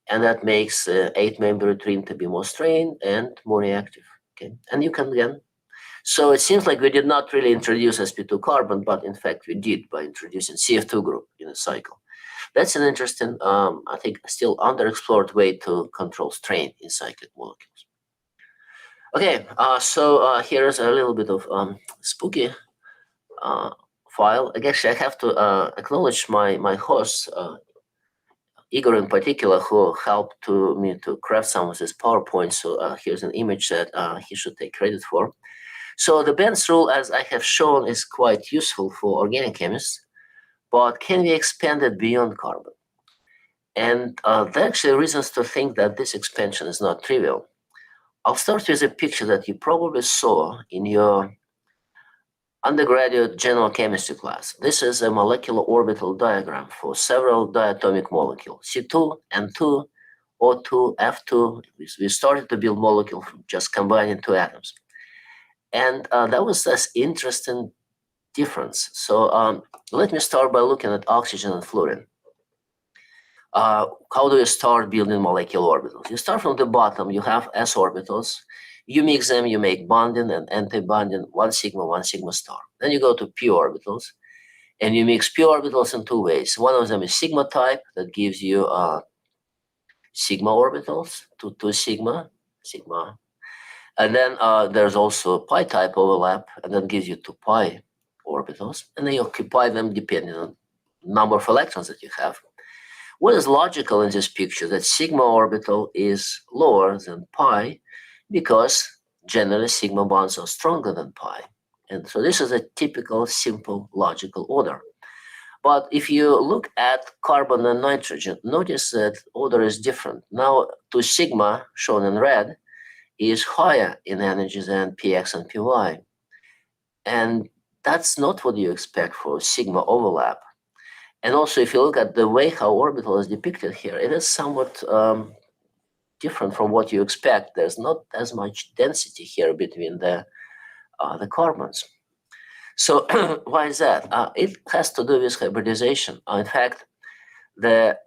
and that makes 8-membered ring to be more strained and more reactive. Okay, and you can again. So it seems like we did not really introduce sp2 carbon, but in fact we did by introducing CF2 group in a cycle. That's an interesting, I think, still underexplored way to control strain in cyclic molecules. Okay, so here's a little bit of spooky file. Actually, I have to acknowledge my hosts, Igor in particular, who helped me to craft some of this PowerPoint. So here's an image that he should take credit for. So the Benz rule, as I have shown, is quite useful for organic chemists, but can we expand it beyond carbon? And there are actually reasons to think that this expansion is not trivial. I'll start with a picture that you probably saw in your undergraduate general chemistry class. This is a molecular orbital diagram for several diatomic molecules, C2, N2, O2, F2. We started to build molecule from just combining two atoms. And that was this interesting difference. So let me start by looking at oxygen and fluorine. How do you start building molecular orbitals? You start from the bottom, you have s orbitals. You mix them, you make bonding and anti-bonding, 1 sigma star. Then you go to p orbitals, and you mix p orbitals in two ways. One of them is sigma type, that gives you sigma orbitals, two sigma. And then there's also pi type overlap, and that gives you 2 pi orbitals. And then you occupy them depending on number of electrons that you have. What is logical in this picture? That sigma orbital is lower than pi because generally sigma bonds are stronger than pi. And so this is a typical, simple, logical order. But if you look at carbon and nitrogen, notice that order is different. Now 2 sigma, shown in red, is higher in energy than px and py. And that's not what you expect for sigma overlap. And also, if you look at the way how orbital is depicted here, it is somewhat different from what you expect. There's not as much density here between the carbons. So why is that? It has to do with hybridization. In fact, the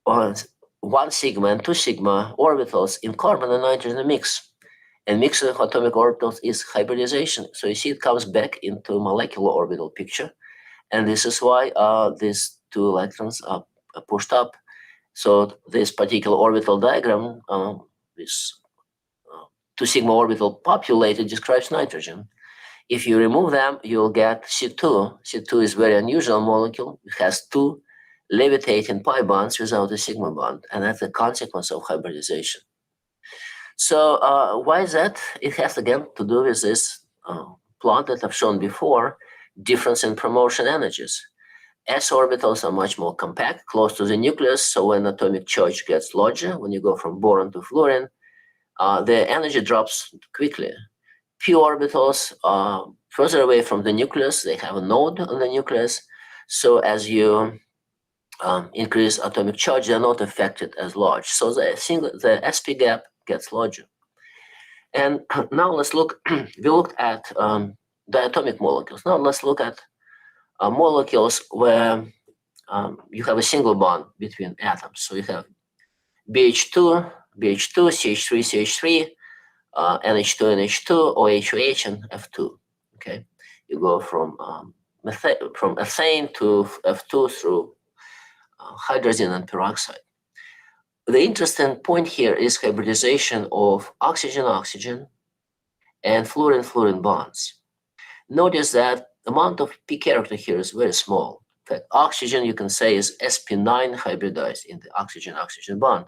1 sigma and 2 sigma orbitals in carbon and nitrogen mix. And mixing atomic orbitals is hybridization. So you see it comes back into molecular orbital picture. And this is why these 2 electrons are pushed up. So this particular orbital diagram, this 2 sigma orbital populated, describes nitrogen. If you remove them, you'll get C2. C2 is a very unusual molecule. It has 2 levitating pi bonds without a sigma bond, and that's a consequence of hybridization. So why is that? It has, again, to do with this plot that I've shown before, difference in promotion energies. S orbitals are much more compact, close to the nucleus, so when atomic charge gets larger, when you go from boron to fluorine, the energy drops quickly. P orbitals are further away from the nucleus, they have a node on the nucleus, so as you increase atomic charge, they're not affected as large. So the SP gap gets larger. And now let's look, we looked at diatomic molecules. Now let's look at molecules where you have a single bond between atoms. So you have BH2, CH3, CH3, NH2, NH2, OH, and F2. Okay, you go from ethane to F2 through hydrogen and peroxide. The interesting point here is hybridization of oxygen-oxygen and fluorine-fluorine bonds. Notice that the amount of p character here is very small. In fact, oxygen, you can say, is sp9 hybridized in the oxygen-oxygen bond.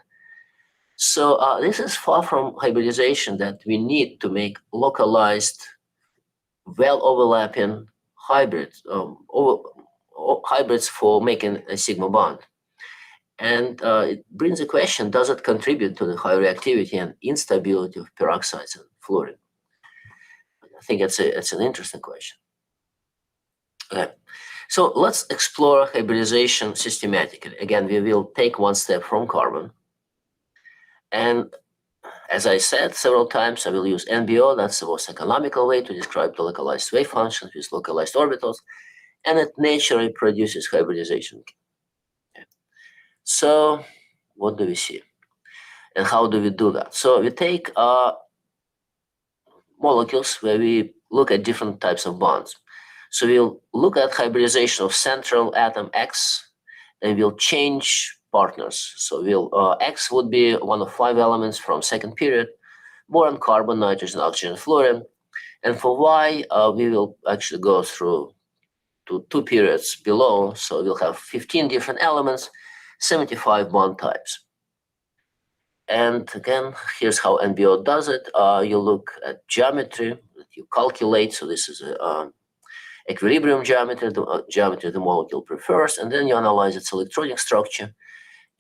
So this is far from hybridization that we need to make localized, well-overlapping hybrids, hybrids for making a sigma bond. And it brings the question, does it contribute to the high reactivity and instability of peroxides and fluorine? I think it's an interesting question. Okay. So let's explore hybridization systematically. Again, we will take one step from carbon. And as I said several times, I will use NBO. That's the most economical way to describe the localized wave functions with localized orbitals. And it naturally produces hybridization. Okay. So what do we see? And how do we do that? So we take molecules where we look at different types of bonds. So we'll look at hybridization of central atom X, and we'll change partners. So X would be one of 5 elements from second period: boron, carbon, nitrogen, oxygen, fluorine. And for Y, we will actually go through to 2 periods below. So we'll have 15 different elements, 75 bond types. And again, here's how NBO does it. You look at geometry that you calculate. So this is a equilibrium geometry, the geometry the molecule prefers, and then you analyze its electronic structure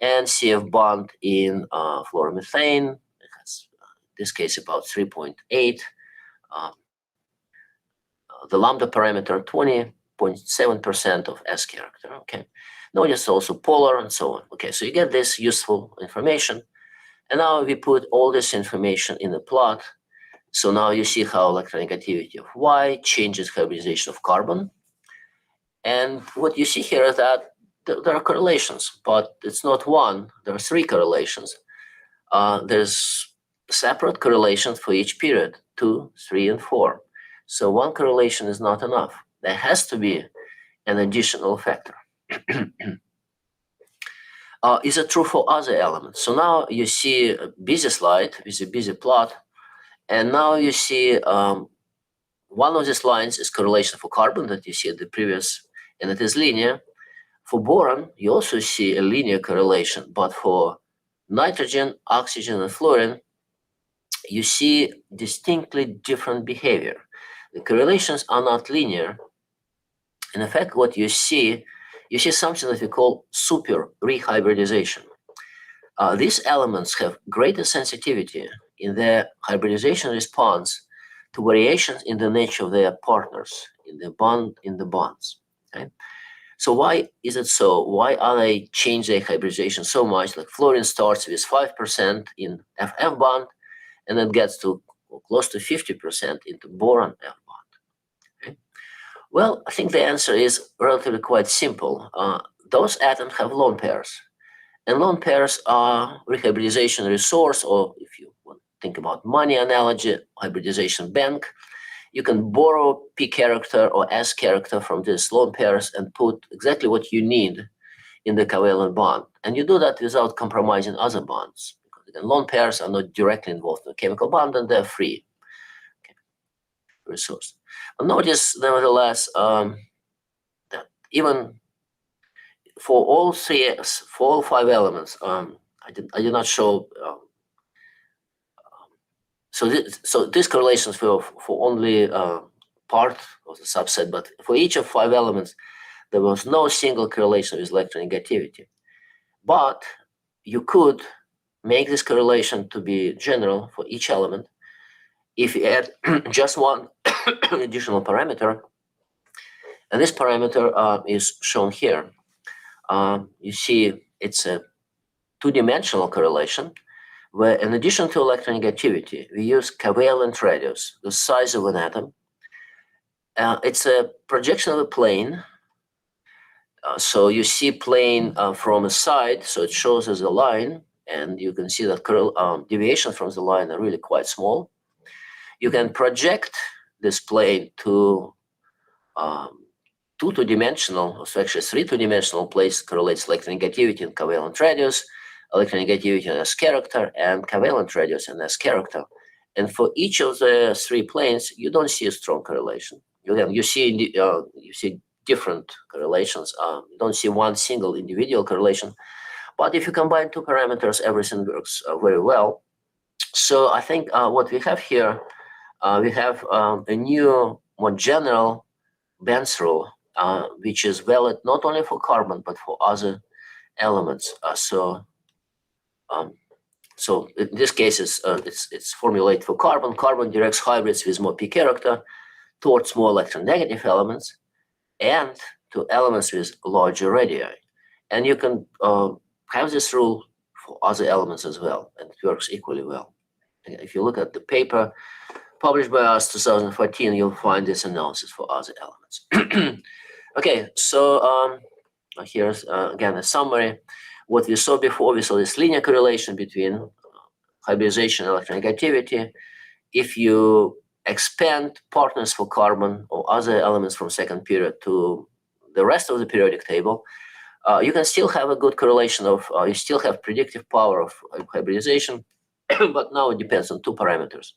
and CF bond in fluoromethane. It has, in this case, about 3.8. The lambda parameter, 20.7% of SCharacter. Okay. Notice also polar and so on. Okay, so you get this useful information. And now we put all this information in a plot. So now you see how electronegativity of Y changes hybridization of carbon. And what you see here is that there are correlations, but it's not one. There are 3 correlations. There's separate correlations for each period, 2, 3, and 4. So one correlation is not enough. There has to be an additional factor. Is it true for other elements? So now you see a busy slide with a busy plot. And now you see one of these lines is correlation for carbon that you see at the previous, and it is linear. For boron, you also see a linear correlation, but for nitrogen, oxygen, and fluorine, you see distinctly different behavior. The correlations are not linear. And in fact, what you see something that we call super rehybridization. These elements have greater sensitivity in their hybridization response to variations in the nature of their partners in the bonds. Okay? So why is it so? Why are they change their hybridization so much? Like fluorine starts with 5% in FF bond, and then gets to close to 50% into boron F bond. Okay? Well, I think the answer is relatively quite simple. Those atoms have lone pairs. And lone pairs are rehybridization resource, or if you want to think about money analogy, hybridization bank. You can borrow P character or S character from these lone pairs and put exactly what you need in the covalent bond. And you do that without compromising other bonds. Because again, lone pairs are not directly involved in the chemical bond and they're free. Okay. Resource. But notice, nevertheless, that even for all 5 elements, I did not show. So this correlation is for only part of the subset, but for each of 5 elements, there was no single correlation with electronegativity. But you could make this correlation to be general for each element if you add just one additional parameter. And this parameter is shown here. You see it's a 2-dimensional correlation where in addition to electronegativity, we use covalent radius, the size of an atom. It's a projection of a plane. So you see plane from a side, so it shows as a line, and you can see that deviations from the line are really quite small. You can project this plane to 2-dimensional, so actually 3 2-dimensional place correlates electronegativity and covalent radius, electronegativity and SCharacter, and covalent radius and SCharacter. And for each of the 3 planes, you don't see a strong correlation. You see different correlations. You don't see one single individual correlation. But if you combine 2 parameters, everything works very well. So I think what we have here, we have a new, more general Benz rule, which is valid not only for carbon, but for other elements. So in this case, it's formulated for carbon. Carbon directs hybrids with more P character towards more electronegative elements, and to elements with larger radii. And you can have this rule for other elements as well, and it works equally well. If you look at the paper published by us 2014, you'll find this analysis for other elements. Okay, so here's again a summary. What we saw before, we saw this linear correlation between hybridization and electronegativity. If you expand partners for carbon or other elements from second period to the rest of the periodic table, you can still have a good correlation of, you still have predictive power of hybridization, but now it depends on two parameters,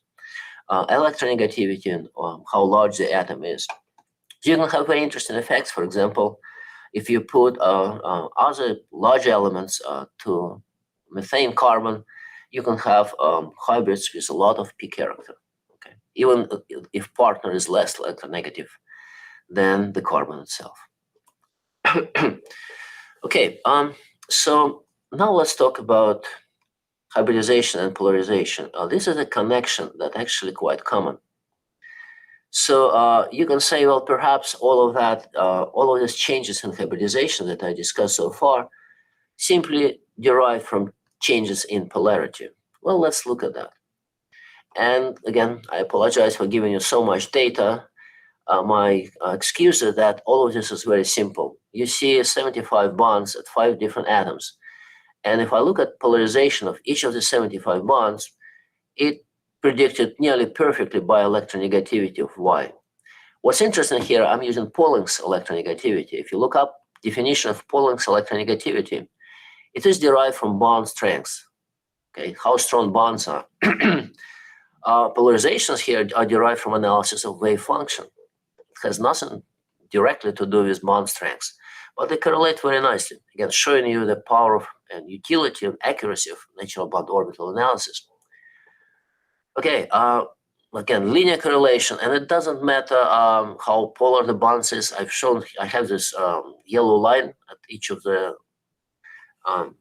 electronegativity and how large the atom is. So you can have very interesting effects. For example, if you put other large elements to methane carbon, you can have hybrids with a lot of p character, okay? Even if partner is less electronegative than the carbon itself. Okay, so now let's talk about hybridization and polarization. This is a connection that's actually quite common. So you can say, well, perhaps all of that, all of these changes in hybridization that I discussed so far simply derive from changes in polarity. Well, let's look at that. And again, I apologize for giving you so much data. My excuse is that all of this is very simple. You see 75 bonds at 5 different atoms. And if I look at polarization of each of the 75 bonds, it predicted nearly perfectly by electronegativity of Y. What's interesting here, I'm using Pauling's electronegativity. If you look up definition of Pauling's electronegativity, it is derived from bond strengths, okay, how strong bonds are. Polarizations here are derived from analysis of wave function. It has nothing directly to do with bond strengths, but they correlate very nicely. Again, showing you the power of and utility and accuracy of natural bond orbital analysis. Okay, again, linear correlation, and it doesn't matter how polar the bonds is. I have this yellow line at each of the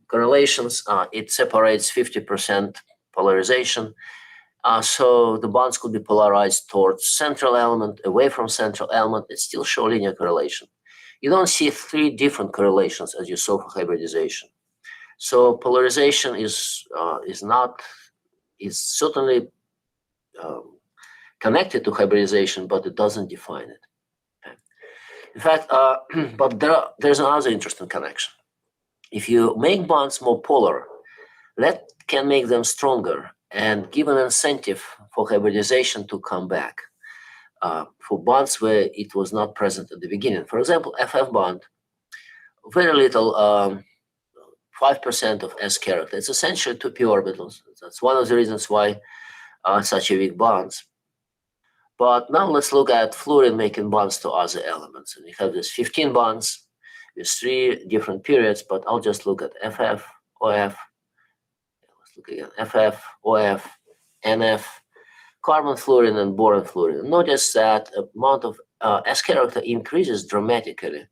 correlations. It separates 50% polarization. So the bonds could be polarized towards central element, away from central element. It still shows linear correlation. You don't see 3 different correlations as you saw for hybridization. So polarization is certainly connected to hybridization, but it doesn't define it. Okay. In fact, but there's another interesting connection. If you make bonds more polar, that can make them stronger and give an incentive for hybridization to come back for bonds where it was not present at the beginning. For example, FF bond, very little, 5% of SCharacter. It's essentially 2p orbitals. That's one of the reasons why such a weak bonds. But now let's look at fluorine making bonds to other elements. And we have this 15 bonds with 3 different periods, but I'll just look at FF, OF, let's look again, FF, OF, NF, carbon fluorine and boron fluorine. Notice that amount of SCharacter increases dramatically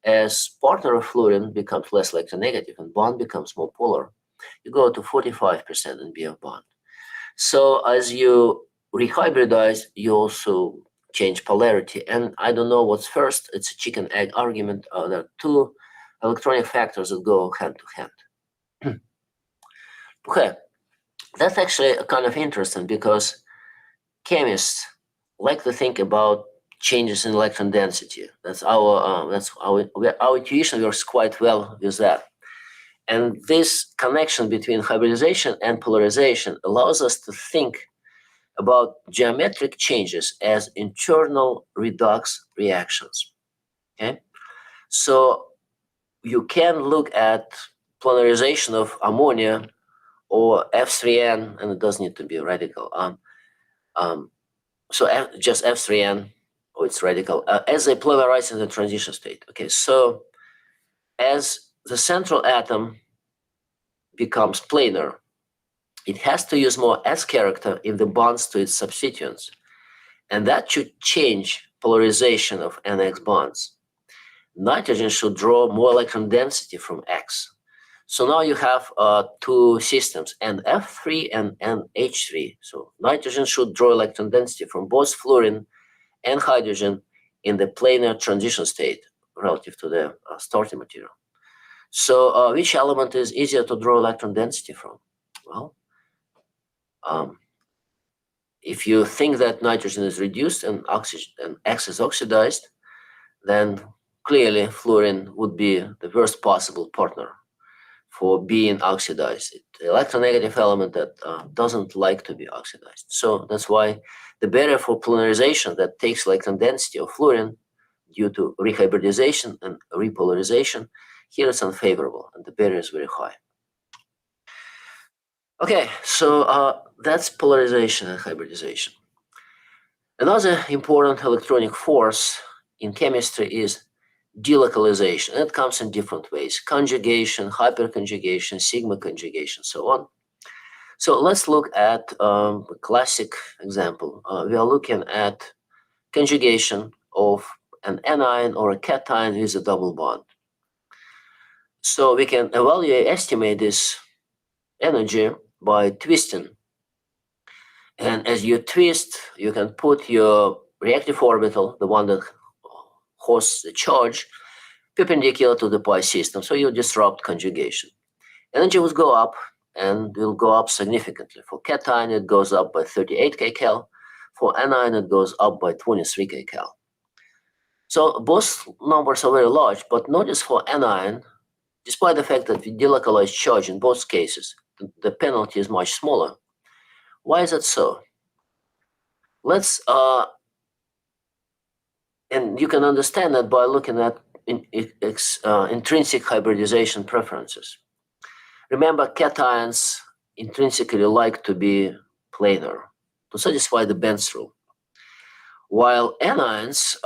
as partner of fluorine becomes less electronegative and bond becomes more polar. You go to 45% in BF bond. So as you rehybridize, you also change polarity. And I don't know what's first. It's a chicken egg argument. There are 2 electronic factors that go hand to hand. Okay, that's actually kind of interesting because chemists like to think about changes in electron density. That's our intuition works quite well with that. And this connection between hybridization and polarization allows us to think about geometric changes as internal redox reactions. Okay, so you can look at polarization of ammonia or F3N, and it doesn't need to be radical. Just F3N, or its radical, as they polarize in the transition state. Okay, so as the central atom becomes planar, it has to use more SCharacter in the bonds to its substituents. And that should change polarization of NX bonds. Nitrogen should draw more electron density from X. So now you have 2 systems, NF3 and NH3. So nitrogen should draw electron density from both fluorine and hydrogen in the planar transition state. relative to the starting material. So which element is easier to draw electron density from? Well, if you think that nitrogen is reduced and oxygen and X is oxidized, then clearly fluorine would be the worst possible partner for being oxidized. It's an electronegative element that doesn't like to be oxidized. So that's why the barrier for polarization that takes electron density of fluorine due to rehybridization and repolarization, here it's unfavorable and the barrier is very high. Okay, so that's polarization and hybridization. Another important electronic force in chemistry is delocalization. It comes in different ways: conjugation, hyperconjugation, sigma conjugation, so on. So let's look at a classic example. We are looking at conjugation of an anion or a cation with a double bond. So we can estimate this energy by twisting. And as you twist, you can put your reactive orbital, the one that hosts the charge, perpendicular to the pi system. So you disrupt conjugation. Energy will go up and will go up significantly. For cation, it goes up by 38 kcal. For anion, it goes up by 23 kcal. So both numbers are very large, but notice for anion, despite the fact that we delocalize charge in both cases, the penalty is much smaller. Why is that so? And you can understand that by looking at intrinsic hybridization preferences. Remember, cations intrinsically like to be planar to satisfy the Benz rule, while anions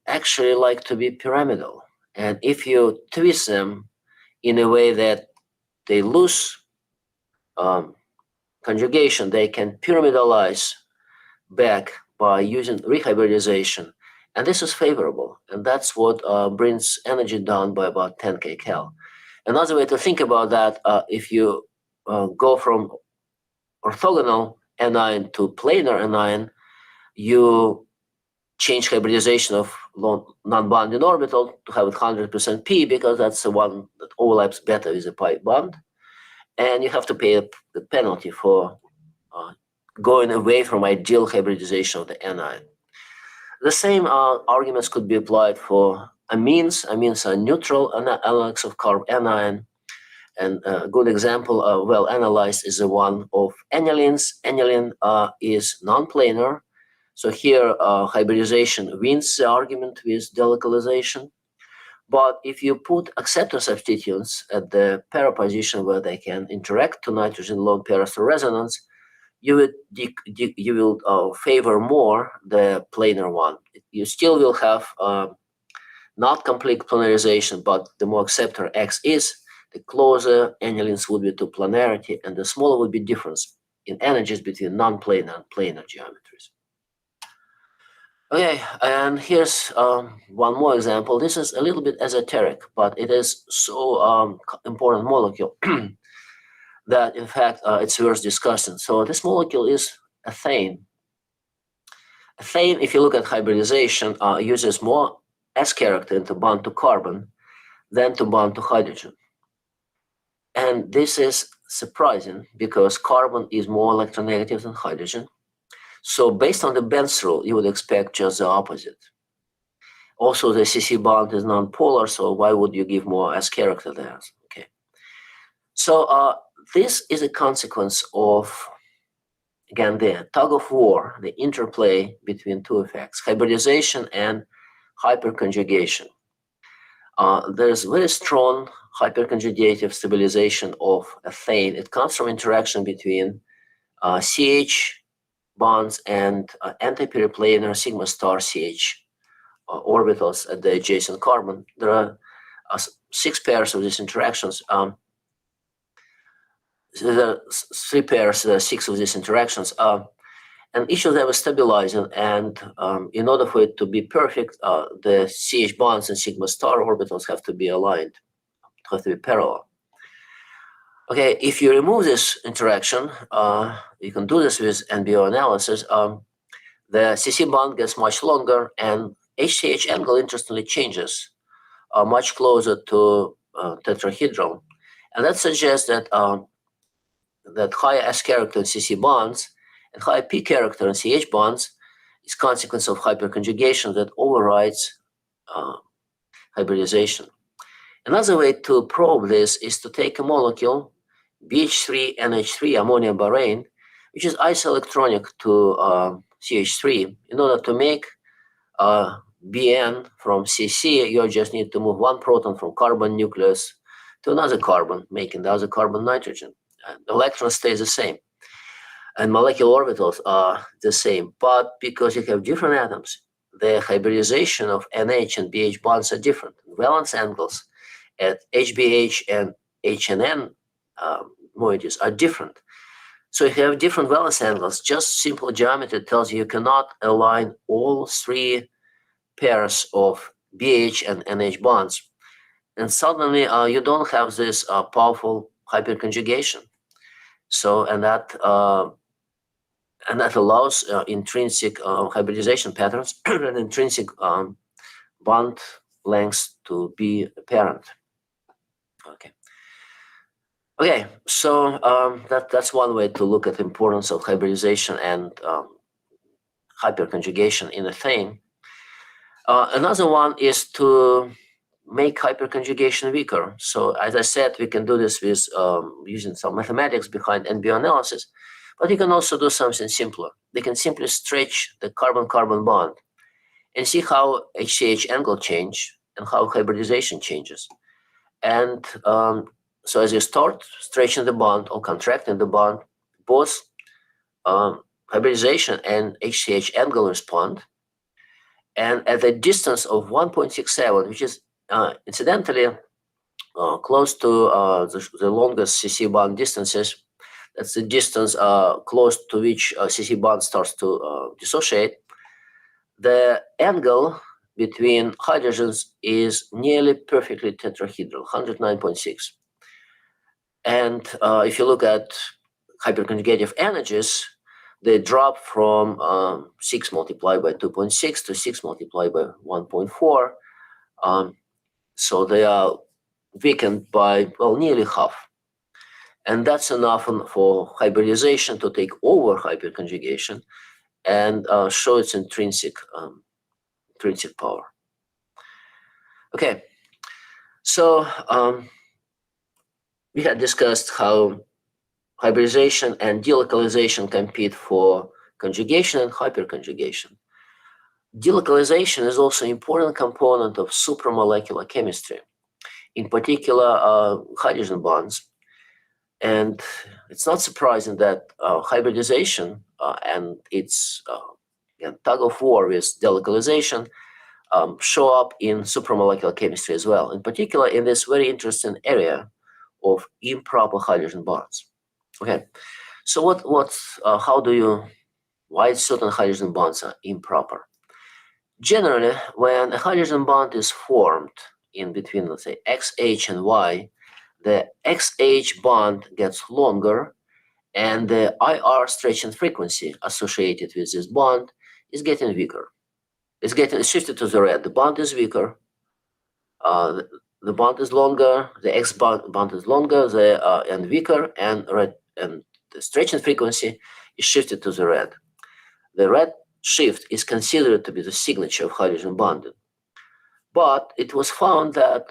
actually like to be pyramidal. And if you twist them in a way that they lose conjugation, they can pyramidalize back by using rehybridization. And this is favorable. And that's what brings energy down by about 10 kcal. Another way to think about that, if you go from orthogonal anion to planar anion, you change hybridization of non-bonding orbital to have it 100% p, because that's the one that overlaps better with the pi bond. And you have to pay the penalty for going away from ideal hybridization of the anion. The same arguments could be applied for amines. Amines are neutral analogs of carb anion. And a good example, well analyzed, is the one of anilines. Aniline is non-planar. So here, hybridization wins the argument with delocalization. But if you put acceptor substituents at the para position where they can interact to nitrogen lone pairs through resonance, you will favor more the planar one. You still will have not complete planarization, but the more acceptor X is, the closer anilines would be to planarity, and the smaller would be difference in energies between non-planar and planar geometries. Okay, and here's one more example. This is a little bit esoteric, but it is so important molecule that, in fact, it's worth discussing. So this molecule is ethane. Ethane, if you look at hybridization, uses more SCharacter to bond to carbon than to bond to hydrogen. And this is surprising because carbon is more electronegative than hydrogen. So based on the Benz rule, you would expect just the opposite. Also, the CC bond is non-polar, so why would you give more SCharacter there? Okay. So this is a consequence of, again, the tug of war, the interplay between two effects, hybridization and hyperconjugation. There's very strong hyperconjugative stabilization of ethane. It comes from interaction between CH bonds and anti-periplanar sigma star CH orbitals at the adjacent carbon. There are 6 pairs of these interactions. There are 3 pairs, there are 6 of these interactions. And each of them is stabilizing, and in order for it to be perfect, the CH bonds and sigma star orbitals have to be aligned, have to be parallel. Okay, if you remove this interaction, you can do this with NBO analysis, the CC bond gets much longer, and HCH angle interestingly changes are much closer to tetrahedral, and that suggests that that higher SCharacter and CC bonds and higher P character and CH bonds is consequence of hyperconjugation that overrides hybridization. Another way to probe this is to take a molecule, BH3NH3 ammonium borane, which is isoelectronic to CH3. In order to make BN from CC, you just need to move one proton from carbon nucleus to another carbon, making the other carbon nitrogen. And the electron stays the same. And molecular orbitals are the same, but because you have different atoms, the hybridization of NH and BH bonds are different. Valence angles at HBH and HNN moieties are different. So if you have different valence angles, just simple geometry tells you cannot align all three pairs of BH and NH bonds. And suddenly you don't have this powerful hyperconjugation. So, and that allows intrinsic hybridization patterns and intrinsic bond lengths to be apparent. Okay, so that's one way to look at the importance of hybridization and hyperconjugation in a thing. Another one is to make hyperconjugation weaker. So as I said, we can do this with using some mathematics behind NBO analysis, but you can also do something simpler. They can simply stretch the carbon-carbon bond and see how HCH angle change and how hybridization changes. And so as you start stretching the bond or contracting the bond, both hybridization and HCH angle respond. And at a distance of 1.67, which is incidentally close to the longest CC bond distances, that's the distance close to which CC bond starts to dissociate, the angle between hydrogens is nearly perfectly tetrahedral, 109.6. And if you look at hyperconjugative energies, they drop from 6 multiplied by 2.6 to 6 multiplied by 1.4. So they are weakened by, well, nearly half. And that's enough for hybridization to take over hyperconjugation and show its intrinsic power. Okay, so we had discussed how hybridization and delocalization compete for conjugation and hyperconjugation. Delocalization is also an important component of supramolecular chemistry, in particular hydrogen bonds. And it's not surprising that hybridization and its tug of war with delocalization show up in supramolecular chemistry as well, in particular in this very interesting area of improper hydrogen bonds. Okay, so why certain hydrogen bonds are improper? Generally, when a hydrogen bond is formed in between, let's say, XH and Y, the XH bond gets longer and the IR stretching frequency associated with this bond is getting weaker. It's getting shifted to the red. The bond is weaker. The bond is longer. The X bond is longer and weaker, and the stretching frequency is shifted to the red. The red shift is considered to be the signature of hydrogen bonding. But it was found that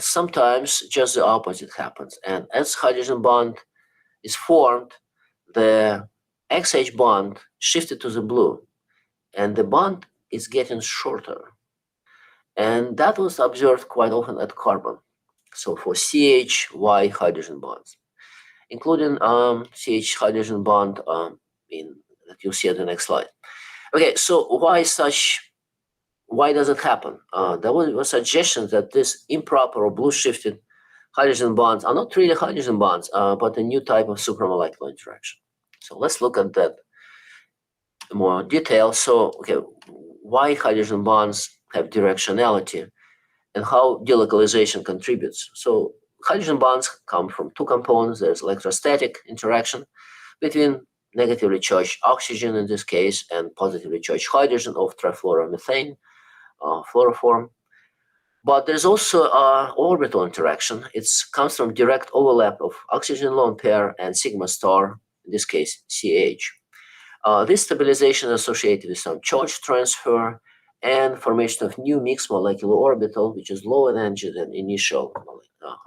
sometimes just the opposite happens. And as hydrogen bond is formed, the XH bond shifted to the blue, and the bond is getting shorter. And that was observed quite often at carbon. So for CH-Y hydrogen bonds, including CH hydrogen bond that you'll see at the next slide. Okay, so why does it happen? There was suggestions that this improper or blue-shifted hydrogen bonds are not really hydrogen bonds, but a new type of supramolecular interaction. So let's look at that in more detail. So, okay, why hydrogen bonds have directionality and how delocalization contributes. So hydrogen bonds come from two components. There's electrostatic interaction between negatively charged oxygen in this case and positively charged hydrogen of trifluoromethane, fluoroform. But there's also orbital interaction. It comes from direct overlap of oxygen lone pair and sigma star, in this case CH. This stabilization is associated with some charge transfer and formation of new mixed molecular orbital, which is lower energy than initial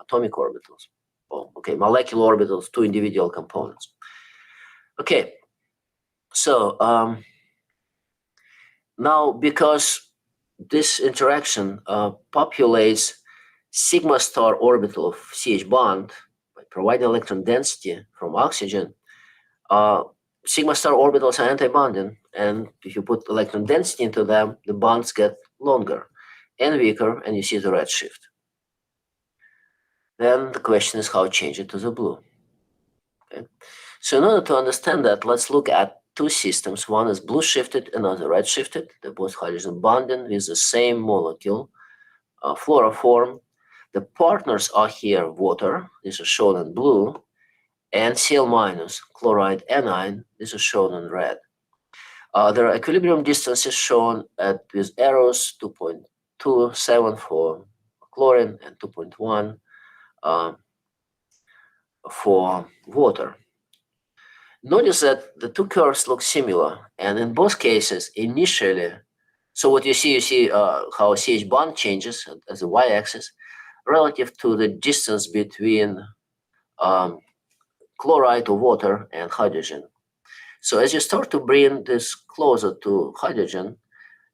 atomic orbitals. Oh, okay, molecular orbitals, two individual components. Okay, so now because this interaction populates sigma star orbital of CH bond by providing electron density from oxygen, sigma star orbitals are anti-bonding, and if you put electron density into them, the bonds get longer and weaker, and you see the redshift. Then the question is how to change it to the blue. Okay. So in order to understand that, let's look at two systems. One is blue shifted, another red shifted. They're both hydrogen bonding with the same molecule, fluoroform. The partners are here water, this is shown in blue, and Cl minus, chloride anion, this is shown in red. There are equilibrium distances shown with arrows 2.27 for chlorine and 2.1 for water. Notice that the two curves look similar, and in both cases, initially, so what you see how CH bond changes as a y-axis relative to the distance between chloride or water and hydrogen. So as you start to bring this closer to hydrogen,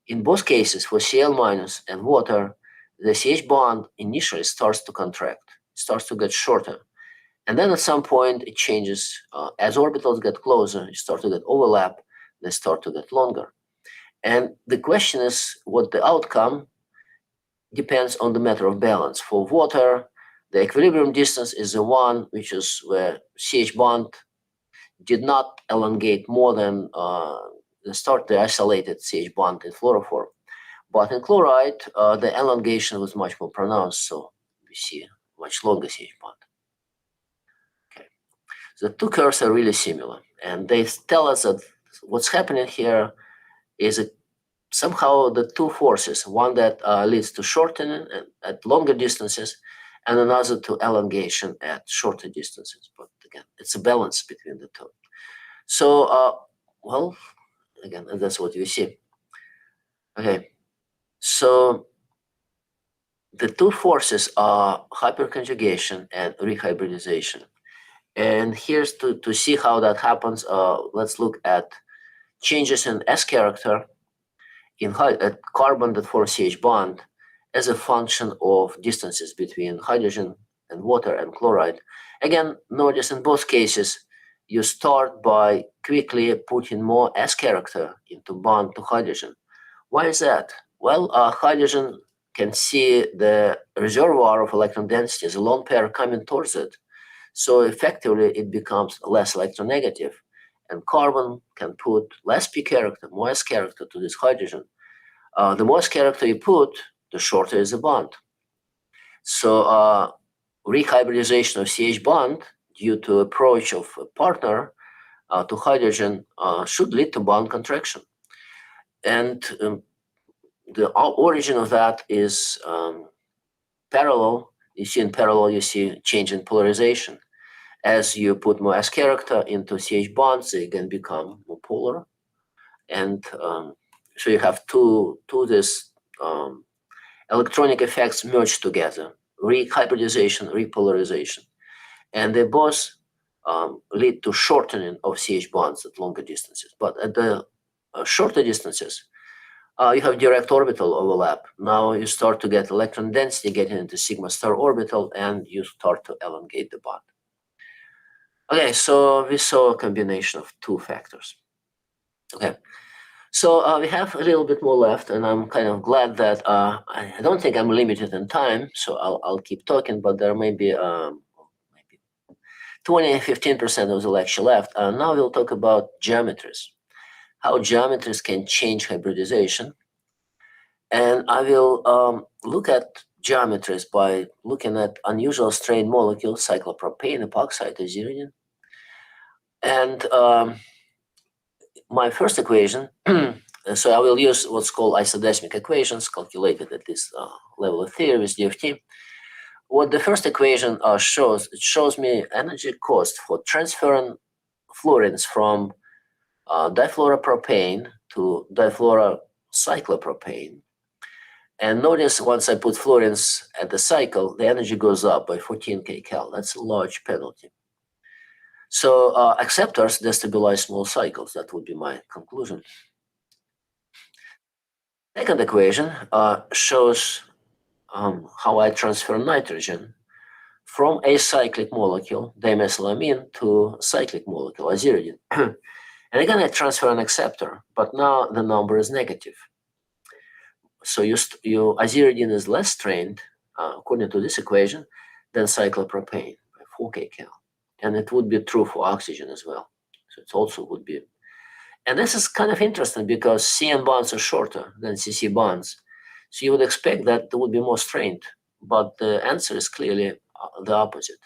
in both cases for Cl minus and water, the CH bond initially starts to contract, starts to get shorter. And then at some point it changes. As orbitals get closer, you start to get overlap, they start to get longer. And the question is what the outcome depends on the matter of balance. For water, the equilibrium distance is the one which is where CH bond did not elongate more than the isolated CH bond in fluoroform. But in chloride, the elongation was much more pronounced, so we see much longer CH bond. Okay. So the two curves are really similar, and they tell us that what's happening here is somehow the two forces, one that leads to shortening at longer distances, and another to elongation at shorter distances. But again, it's a balance between the two. So, well, again, and that's what you see. Okay, so the two forces are hyperconjugation and rehybridization. And here's to see how that happens. Let's look at changes in SCharacter in carbon that forms CH bond as a function of distances between hydrogen and water and chloride. Again, notice in both cases, you start by quickly putting more SCharacter into bond to hydrogen. Why is that? Well, hydrogen can see the reservoir of electron density as a lone pair coming towards it. So effectively, it becomes less electronegative. And carbon can put less p character, more s character to this hydrogen. The more s character you put, the shorter is the bond. So rehybridization of CH bond due to approach of a partner to hydrogen should lead to bond contraction. And the origin of that is parallel. You see in parallel, you see change in polarization. As you put more S character into CH bonds, they can become more polar. And so you have two this electronic effects merged together, rehybridization, repolarization. And they both lead to shortening of CH bonds at longer distances. But at the shorter distances, you have direct orbital overlap. Now you start to get electron density getting into sigma star orbital, and you start to elongate the bond. Okay, so we saw a combination of two factors. Okay, so we have a little bit more left, and I'm kind of glad that I don't think I'm limited in time, so I'll keep talking, but there may be maybe 15% of the lecture left. Now we'll talk about geometries, how geometries can change hybridization. And I will look at geometries by looking at unusual strain molecules, cyclopropane, epoxide, aziridine. And my first equation So I will use what's called isodesmic equations calculated at this level of theory with DFT. What the first equation shows, it shows me energy cost for transferring fluorines from difluoropropane to difluorocyclopropane. And notice once I put fluorines at the cycle, the energy goes up by 14 kcal. That's a large penalty. So acceptors destabilize small cycles. That would be my conclusion. Second equation shows how I transfer nitrogen from acyclic molecule, dimethylamine, to cyclic molecule, aziridine. And again, I transfer an acceptor, but now the number is negative. So aziridine is less strained, according to this equation, than cyclopropane by 4 kcal. And it would be true for oxygen as well. So it also would be. And this is kind of interesting because CN bonds are shorter than CC bonds. So you would expect that they would be more strained, but the answer is clearly the opposite.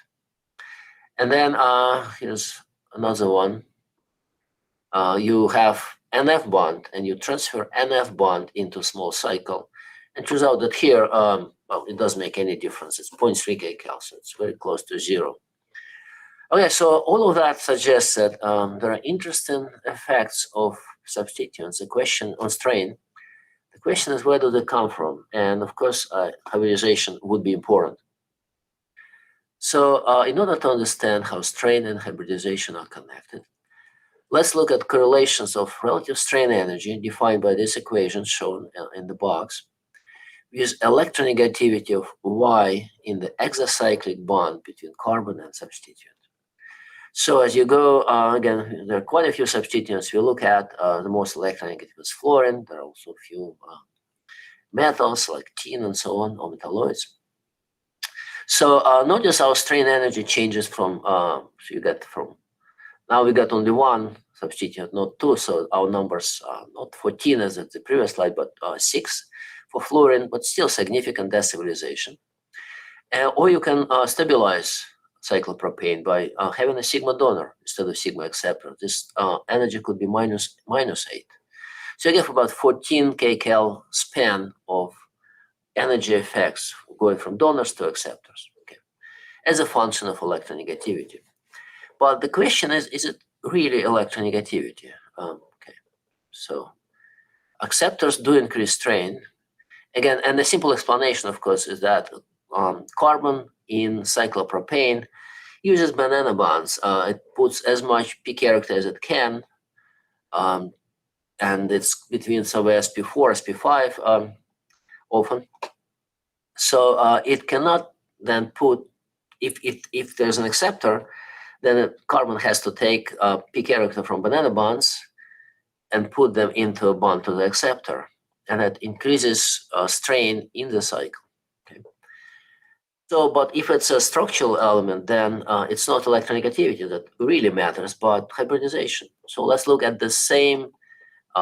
And then here's another one. You have NF bond, and you transfer NF bond into small cycle. And it turns out that here, well, it doesn't make any difference. It's 0.3 kcal, so it's very close to 0. Okay, so all of that suggests that there are interesting effects of substituents. The question on strain, the question is where do they come from? And of course, hybridization would be important. So in order to understand how strain and hybridization are connected, let's look at correlations of relative strain energy defined by this equation shown in the box with electronegativity of Y in the exacyclic bond between carbon and substituent. So as you go, again, there are quite a few substituents we look at. The most electronegative is fluorine. There are also a few metals like tin and so on, orbitaloids. So notice our strain energy changes from, so you get from, now we got only one substituent, not two. So our numbers are not 14 as at the previous slide, but 6 for fluorine, but still significant destabilization. Or you can stabilize cyclopropane by having a sigma donor instead of sigma acceptor. This energy could be minus 8. So you get about 14 kcal span of energy effects going from donors to acceptors, okay, as a function of electronegativity. But the question is it really electronegativity? Okay, so acceptors do increase strain. Again, and the simple explanation, of course, is that carbon in cyclopropane uses banana bonds. It puts as much p character as it can, and it's between somewhere sp4, sp5 often. So it cannot then put, if there's an acceptor, then a carbon has to take p character from banana bonds and put them into a bond to the acceptor, and that increases strain in the cycle. Okay. So, but if it's a structural element, then it's not electronegativity that really matters, but hybridization. So let's look at the same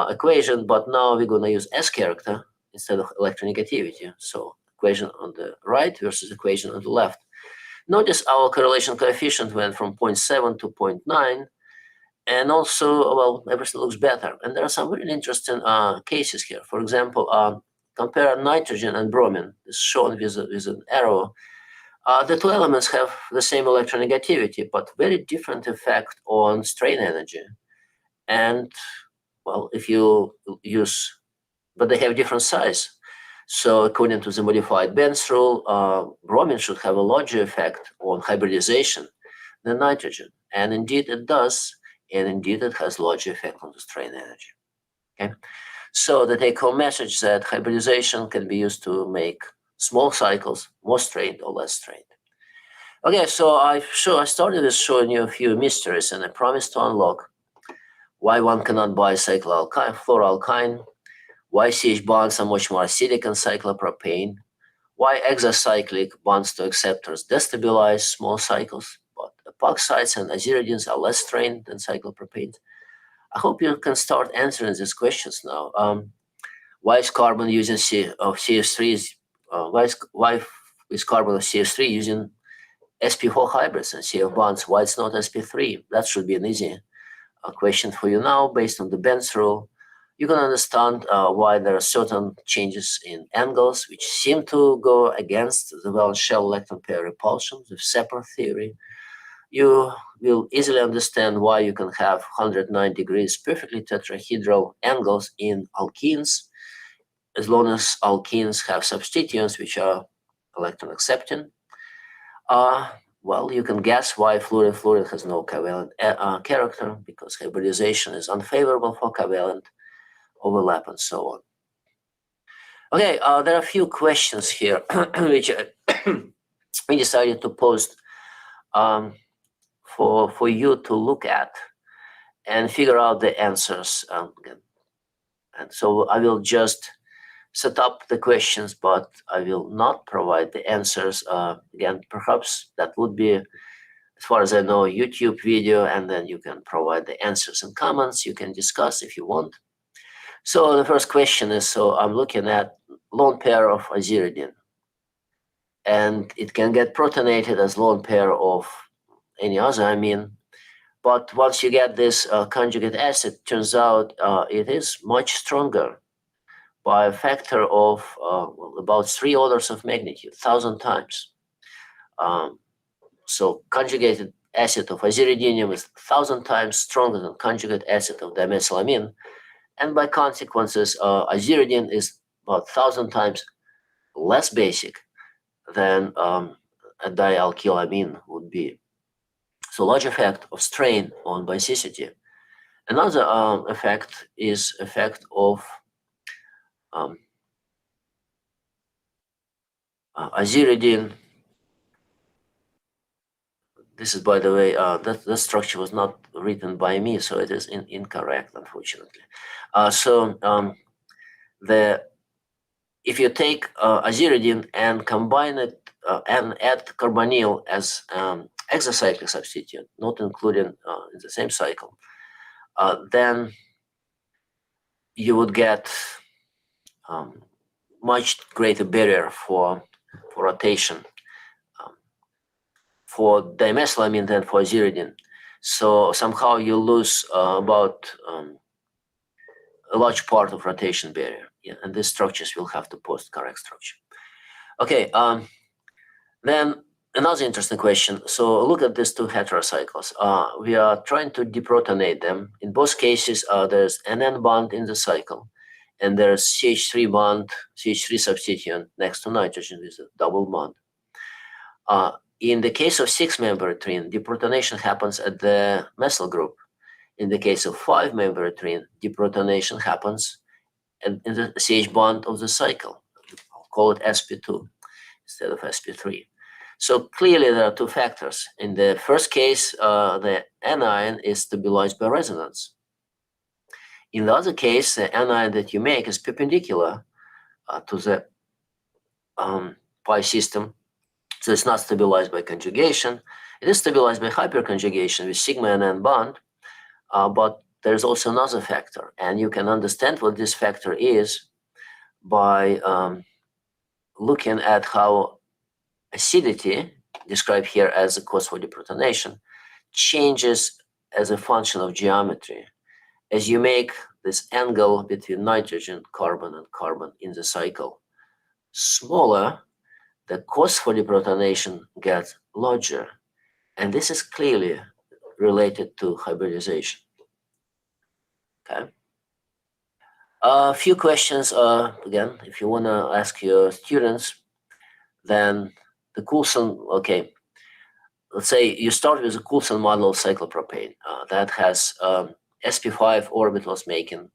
equation, but now we're going to use SCharacter instead of electronegativity. So equation on the right versus equation on the left. Notice our correlation coefficient went from 0.7 to 0.9, and also, well, everything looks better. And there are some really interesting cases here. For example, compare nitrogen and bromine. It's shown with an arrow. The two elements have the same electronegativity, but very different effect on strain energy. And, well, if you use, but they have different size. So according to the modified Benz rule, bromine should have a larger effect on hybridization than nitrogen. And indeed it does. And indeed it has larger effect on the strain energy. Okay. So the take-home message that hybridization can be used to make small cycles more strained or less strained. Okay, so I started with showing you a few mysteries, and I promised to unlock why one cannot buy cycloalkyne, fluoroalkyne, why CH bonds are much more acidic in cyclopropane, why exacyclic bonds to acceptors destabilize small cycles, but epoxides and aziridines are less strained than cyclopropanes. I hope you can start answering these questions now. Why is carbon using CH3? Why is carbon of CH3 using SP4 hybrids and CF bonds? Why it's not SP3? That should be an easy question for you now based on the Benz rule. You can understand why there are certain changes in angles which seem to go against the valence shell electron pair repulsion with separate theory. You will easily understand why you can have 109 degrees perfectly tetrahedral angles in alkenes, as long as alkenes have substituents which are electron accepting. Well, you can guess why fluorine has no covalent character, because hybridization is unfavorable for covalent overlap and so on. Okay, there are a few questions here which we decided to post for you to look at and figure out the answers. And so I will just set up the questions, but I will not provide the answers. Again, perhaps that would be, as far as I know, a YouTube video, and then you can provide the answers and comments. You can discuss if you want. So the first question is, so I'm looking at lone pair of aziridine, and it can get protonated as lone pair of any other amine. But once you get this conjugate acid, turns out it is much stronger by a factor of about 3 orders of magnitude, 1,000 times. So conjugated acid of aziridinium is 1,000 times stronger than conjugate acid of dimethylamine. And by consequences, aziridine is about 1,000 times less basic than a dialkylamine would be. So large effect of strain on basicity. Another effect is effect of aziridine. This is, by the way, that structure was not written by me, so it is incorrect, unfortunately. If you take aziridine and combine it and add carbonyl as exocyclic substituent, not including in the same cycle, then you would get much greater barrier for rotation for dimethylamine than for aziridine. So somehow you lose about a large part of rotation barrier. Yeah, and these structures will have to post correct structure. Okay, then another interesting question. So look at these two heterocycles. We are trying to deprotonate them. In both cases, there's an N bond in the cycle, and there's CH3 bond, CH3 substituent next to nitrogen with a double bond. In the case of 6-member trine, deprotonation happens at the methyl group. In the case of 5-member trine, deprotonation happens in the CH bond of the cycle. I'll call it SP2 instead of SP3. So clearly there are two factors. In the first case, the anion is stabilized by resonance. In the other case, the anion that you make is perpendicular to the pi system. So it's not stabilized by conjugation. It is stabilized by hyperconjugation with sigma and N bond, but there's also another factor. And you can understand what this factor is by looking at how acidity, described here as a cause for deprotonation, changes as a function of geometry. As you make this angle between nitrogen, carbon, and carbon in the cycle smaller, the cause for deprotonation gets larger. And this is clearly related to hybridization. Okay. A few questions, again, if you want to ask your students, then the Coulson, okay, let's say you start with a Coulson model of cyclopropane that has sp5 orbitals making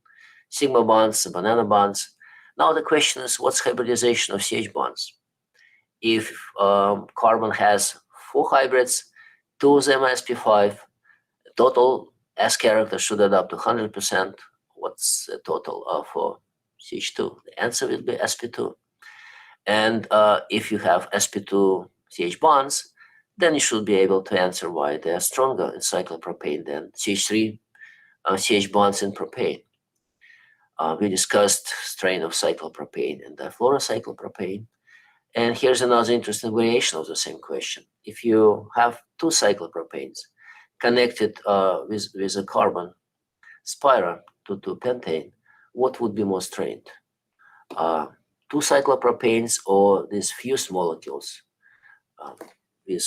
sigma bonds, banana bonds. Now the question is, what's hybridization of CH bonds? If carbon has 4 hybrids, 2 of them sp5, total SCharacter should add up to 100%. What's the total for CH2? The answer will be sp2. And if you have sp2 CH bonds, then you should be able to answer why they are stronger in cyclopropane than CH3 CH bonds in propane. We discussed strain of cyclopropane and difluorocyclopropane. And here's another interesting variation of the same question. If you have 2 cyclopropanes connected with a carbon spiral to pentane, what would be more strained? Two cyclopropanes or these fused molecules with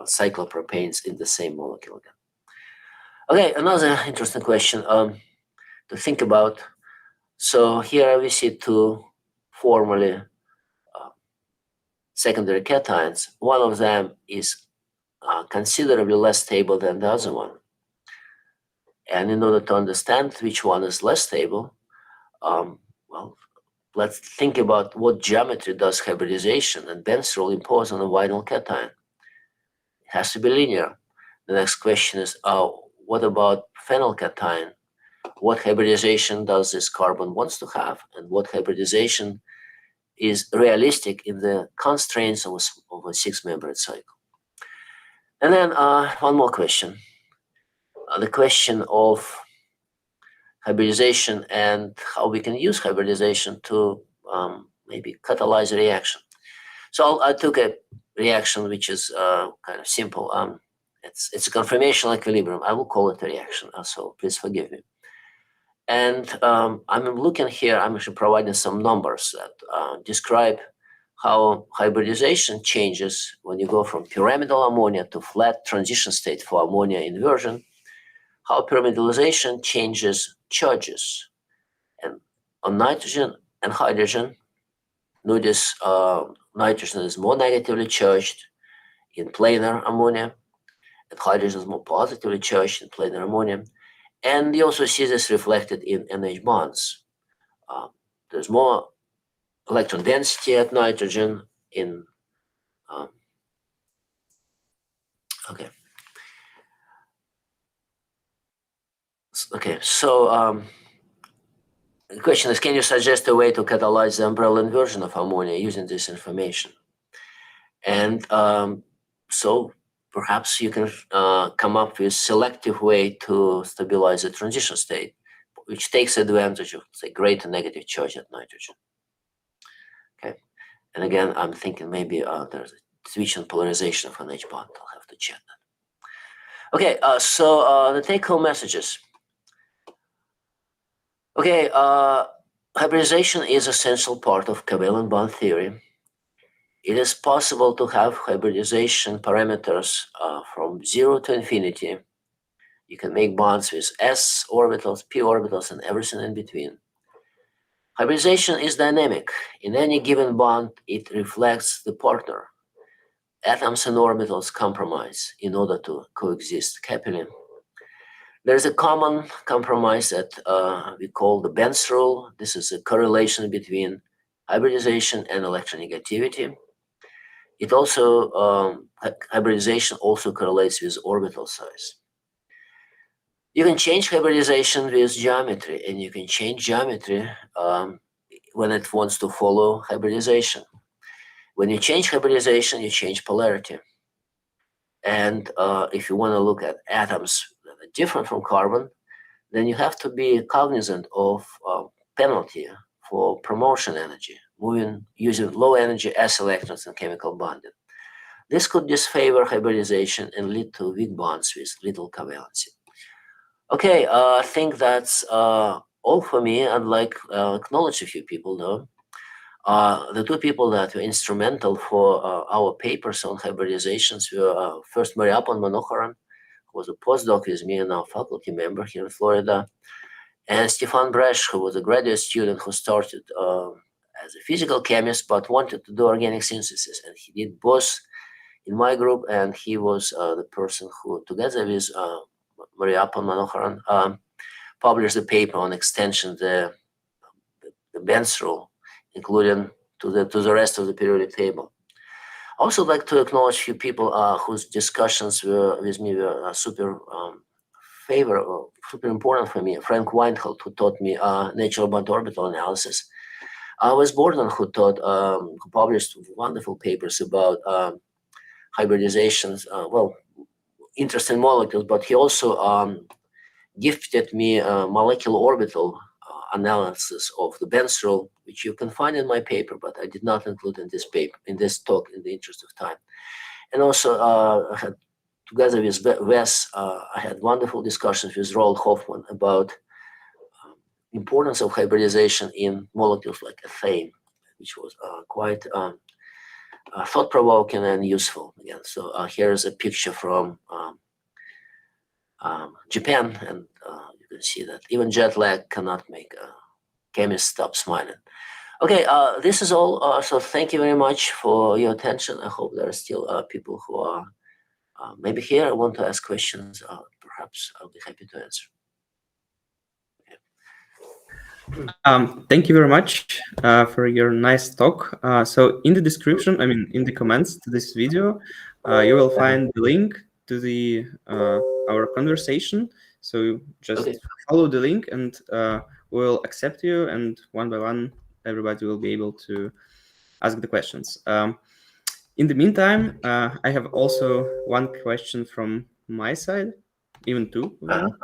cyclopropanes in the same molecule again. Okay, another interesting question to think about. So here we see two formally secondary cations. One of them is considerably less stable than the other one. And in order to understand which one is less stable, well, let's think about what geometry does hybridization and Benz rule impose on a vinyl cation. It has to be linear. The next question is, what about phenylcation? What hybridization does this carbon wants to have, and what hybridization is realistic in the constraints of a six-membered cycle? And then one more question. The question of hybridization and how we can use hybridization to maybe catalyze a reaction. So I took a reaction which is kind of simple. It's a conformational equilibrium. I will call it a reaction, so please forgive me. And I'm looking here, I'm actually providing some numbers that describe how hybridization changes when you go from pyramidal ammonia to flat transition state for ammonia inversion, how pyramidalization changes charges. And on nitrogen and hydrogen, notice nitrogen is more negatively charged in planar ammonia, and hydrogen is more positively charged in planar ammonia. And you also see this reflected in NH bonds. There's more electron density at nitrogen in, okay. Okay, so the question is, can you suggest a way to catalyze the umbrella inversion of ammonia using this information? And so perhaps you can come up with a selective way to stabilize the transition state, which takes advantage of, say, greater negative charge at nitrogen. Okay, and again, I'm thinking maybe there's a switch and polarization of an H bond. I'll have to check that. Okay, so the take-home messages. Okay, hybridization is an essential part of covalent bond theory. It is possible to have hybridization parameters from 0 to infinity. You can make bonds with s orbitals, p orbitals, and everything in between. Hybridization is dynamic. In any given bond, it reflects the partner. Atoms and orbitals compromise in order to coexist happily. There is a common compromise that we call the Benz rule. This is a correlation between hybridization and electronegativity. It also, hybridization also correlates with orbital size. You can change hybridization with geometry, and you can change geometry when it wants to follow hybridization. When you change hybridization, you change polarity. And if you want to look at atoms that are different from carbon, then you have to be cognizant of penalty for promotion energy, using low energy s electrons in chemical bonding. This could disfavor hybridization and lead to weak bonds with little covalency. Okay, I think that's all for me. I'd like to acknowledge a few people though. The two people that were instrumental for our papers on hybridizations were first Mariappan Manoharan, who was a postdoc with me and now faculty member here in Florida, and Stefan Bresch, who was a graduate student who started as a physical chemist but wanted to do organic synthesis. And he did both in my group, and he was the person who, together with Mariappan Manoharan, published a paper on extension the Benz rule, including to the rest of the periodic table. I also like to acknowledge a few people whose discussions with me were super important for me. Frank Weinhold, who taught me natural bond orbital analysis. Wes Borden, who published wonderful papers about hybridizations, interesting molecules, but he also gifted me a molecular orbital analysis of the Benz rule, which you can find in my paper, but I did not include in this paper, in this talk, in the interest of time. And also, I had, together with Wes, I had wonderful discussions with Roald Hoffman about importance of hybridization in molecules like ethane, which was quite thought-provoking and useful. Again, so here's a picture from Japan, and you can see that even jet lag cannot make a chemist stop smiling. Okay, this is all. So thank you very much for your attention. I hope there are still people who are maybe here. I want to ask questions. Perhaps I'll be happy to answer. Thank you very much for your nice talk. So in the description, I mean, in the comments to this video, you will find the link to the our conversation. So just follow the link, and we'll accept you. And one by one, everybody will be able to ask the questions. In the meantime, I have also one question from my side, even two of them.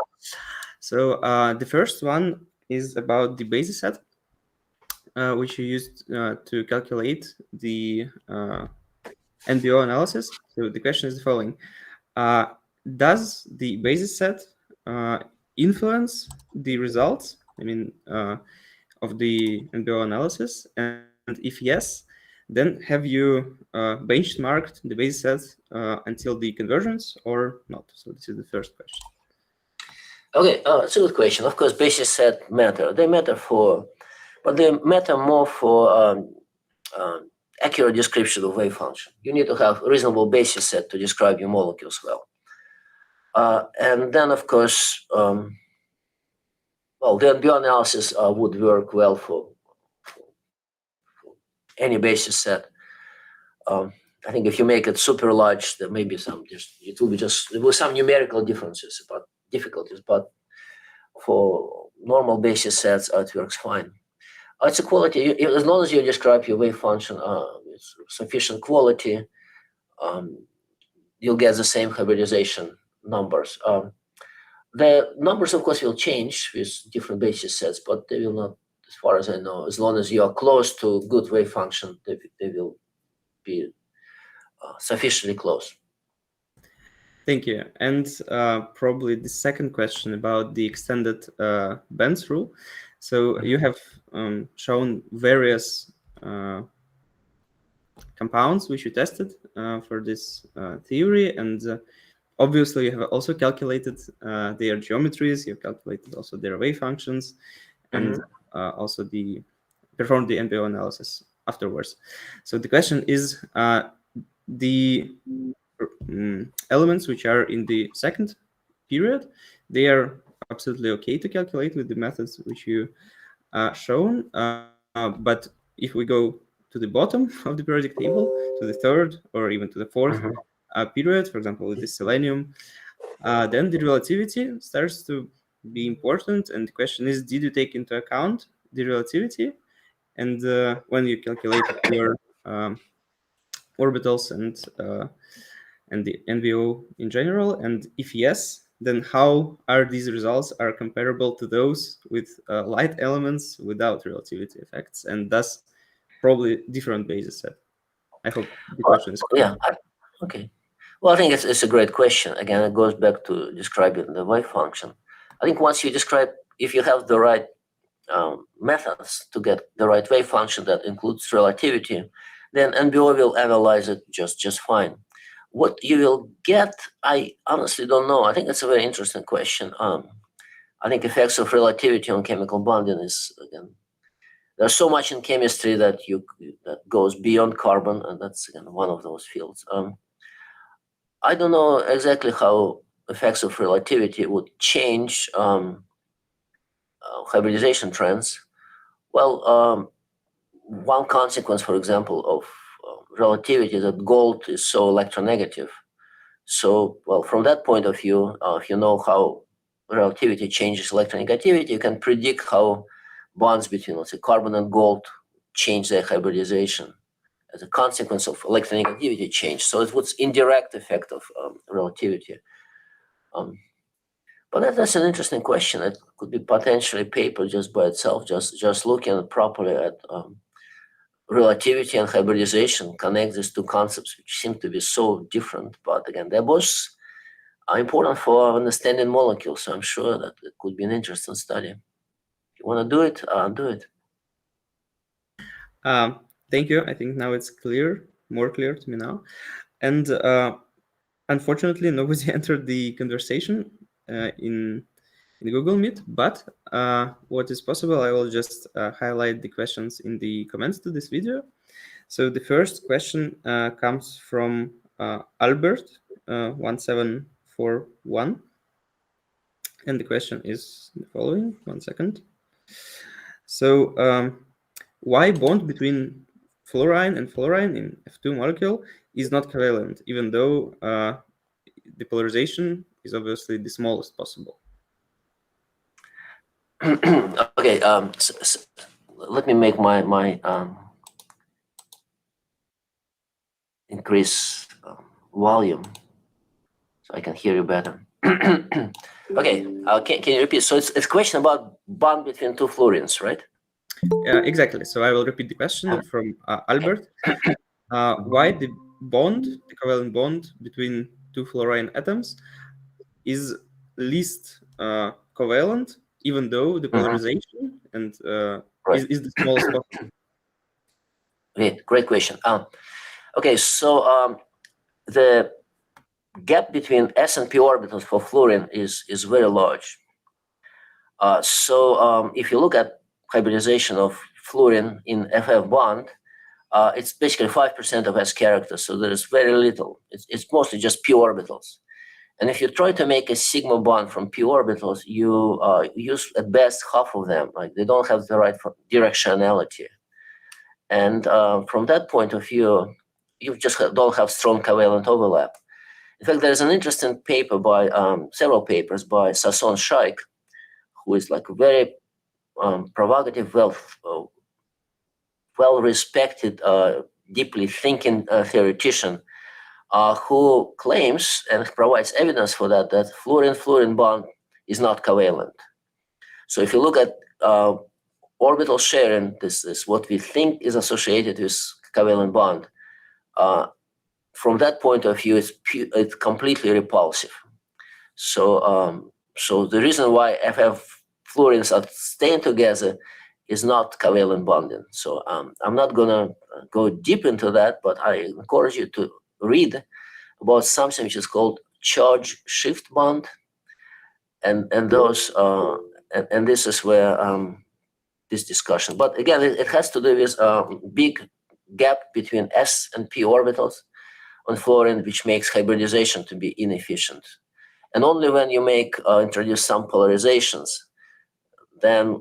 So the first one is about the basis set, which you used to calculate the NBO analysis. So the question is the following. Does the basis set influence the results, I mean, of the NBO analysis? And if yes, then have you benchmarked the basis set until the convergence or not? So this is the first question. Okay, it's a good question. Of course, basis set matter. They matter but they matter more for accurate description of wave function. You need to have a reasonable basis set to describe your molecules well. And then, of course, well, the NBO analysis would work well for any basis set. I think if you make it super large, there may be there will be some numerical differences, but difficulties. But for normal basis sets, it works fine. It's a quality. As long as you describe your wave function with sufficient quality, you'll get the same hybridization numbers. The numbers, of course, will change with different basis sets, but they will not, as far as I know, as long as you are close to good wave function, they will be sufficiently close. Thank you. And probably the second question about the extended Benz rule. So you have shown various compounds which you tested for this theory, and obviously you have also calculated their geometries. You've calculated also their wave functions, and also performed the NBO analysis afterwards. So the question is, the elements which are in the second period, they are absolutely okay to calculate with the methods which you shown. But if we go to the bottom of the periodic table, to the third or even to the fourth period, for example, with the selenium, then the relativity starts to be important. And the question is, did you take into account the relativity? And when you calculate your orbitals and the NBO in general, and if yes, then how are these results are comparable to those with light elements without relativity effects, and thus probably different basis set? I hope the question is clear. Yeah. Okay. Well, I think it's a great question. Again, it goes back to describing the wave function. I think once you describe, if you have the right methods to get the right wave function that includes relativity, then NBO will analyze it just fine. What you will get, I honestly don't know. I think it's a very interesting question. I think effects of relativity on chemical bonding is, again, there's so much in chemistry that goes beyond carbon, and that's, again, one of those fields. I don't know exactly how effects of relativity would change hybridization trends. Well, one consequence, for example, of relativity is that gold is so electronegative. So, well, from that point of view, if you know how relativity changes electronegativity, you can predict how bonds between, let's say, carbon and gold change their hybridization as a consequence of electronegativity change. So it was indirect effect of relativity. But that's an interesting question. It could be potentially paper just by itself, just looking properly at relativity and hybridization, connect these two concepts, which seem to be so different. But again, they're both important for understanding molecules. So I'm sure that it could be an interesting study. You want to do it? Do it. Thank you. I think now it's clear, more clear to me now. And unfortunately, nobody entered the conversation in Google Meet, but what is possible, I will just highlight the questions in the comments to this video. So the first question comes from Albert 1741, and the question is the following. One second. So why bond between fluorine and fluorine in F2 molecule is not covalent, even though the polarization is obviously the smallest possible? Okay, let me make my increase volume so I can hear you better. Okay, can you repeat? So it's a question about bond between two fluorines, right? Exactly. So I will repeat the question from Albert. Why the covalent bond between two fluorine atoms is least covalent, even though the polarization and Right. is the smallest possible? Great question. Okay, so the gap between s and p orbitals for fluorine is very large. So if you look at hybridization of fluorine in FF bond, it's basically 5% of SCharacter, so there is very little. It's mostly just p orbitals. And if you try to make a sigma bond from p orbitals, you use at best half of them. Like they don't have the right directionality. And from that point of view, you just don't have strong covalent overlap. In fact, there's an interesting paper by several papers by Sasson Shaikh, who is like a very provocative, well-respected, deeply thinking theoretician, who claims and provides evidence for that fluorine-fluorine bond is not covalent. So if you look at orbital sharing, this is what we think is associated with covalent bond. From that point of view, it's completely repulsive. So so the reason why FF fluorines are staying together is not covalent bonding. So I'm not gonna go deep into that, but I encourage you to read about something which is called charge shift bond, and those and this is where this discussion. But again, it has to do with big gap between s and p orbitals on fluorine, which makes hybridization to be inefficient. And only when you introduce some polarizations, then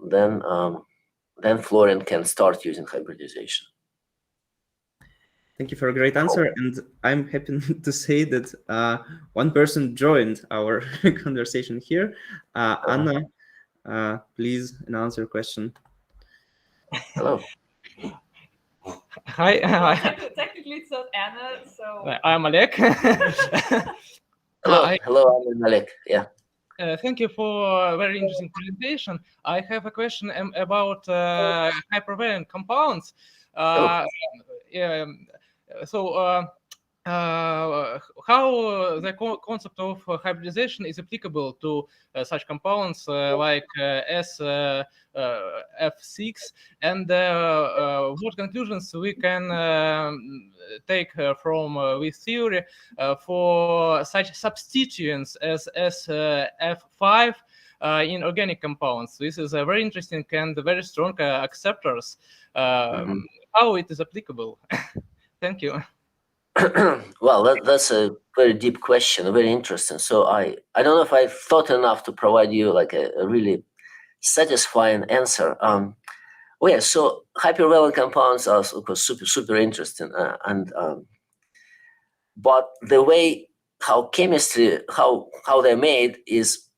fluorine can start using hybridization. Thank you for a great answer, and I'm happy to say that one person joined our conversation here. Anna, please announce your question. Hello. Hi. Technically, it's not Anna, so I'm Alek. Hello, hello, I'm Alek. Yeah. Thank you for a very interesting presentation. I have a question about hypervalent compounds. How the concept of hybridization is applicable to such compounds like F6, and what conclusions we can take from this theory for such substituents as F5 in organic compounds. This is a very interesting and very strong acceptors. How it is applicable? Thank you. Well, that's a very deep question, very interesting. So I don't know if I've thought enough to provide you like a really satisfying answer. Well, yeah, so hypervalent compounds are of course super interesting, but the way how chemistry how they're made is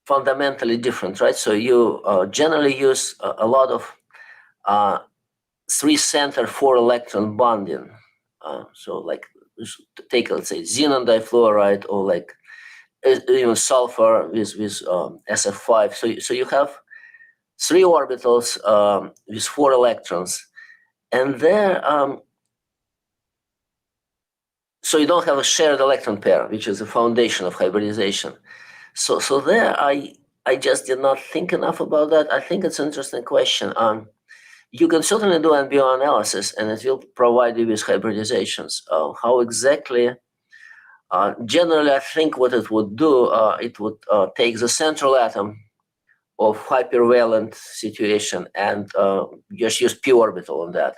fundamentally different, right? So you generally use a lot of 3-center 4-electron bonding. So like take, let's say, xenon difluoride, or like even sulfur with SF5. So you have 3 orbitals with 4 electrons, and there so you don't have a shared electron pair, which is the foundation of hybridization. So there I just did not think enough about that. I think it's an interesting question. You can certainly do NBO analysis, and it will provide you with hybridizations. How exactly? Generally, I think what it would do, it would take the central atom of hypervalent situation and just use p orbital on that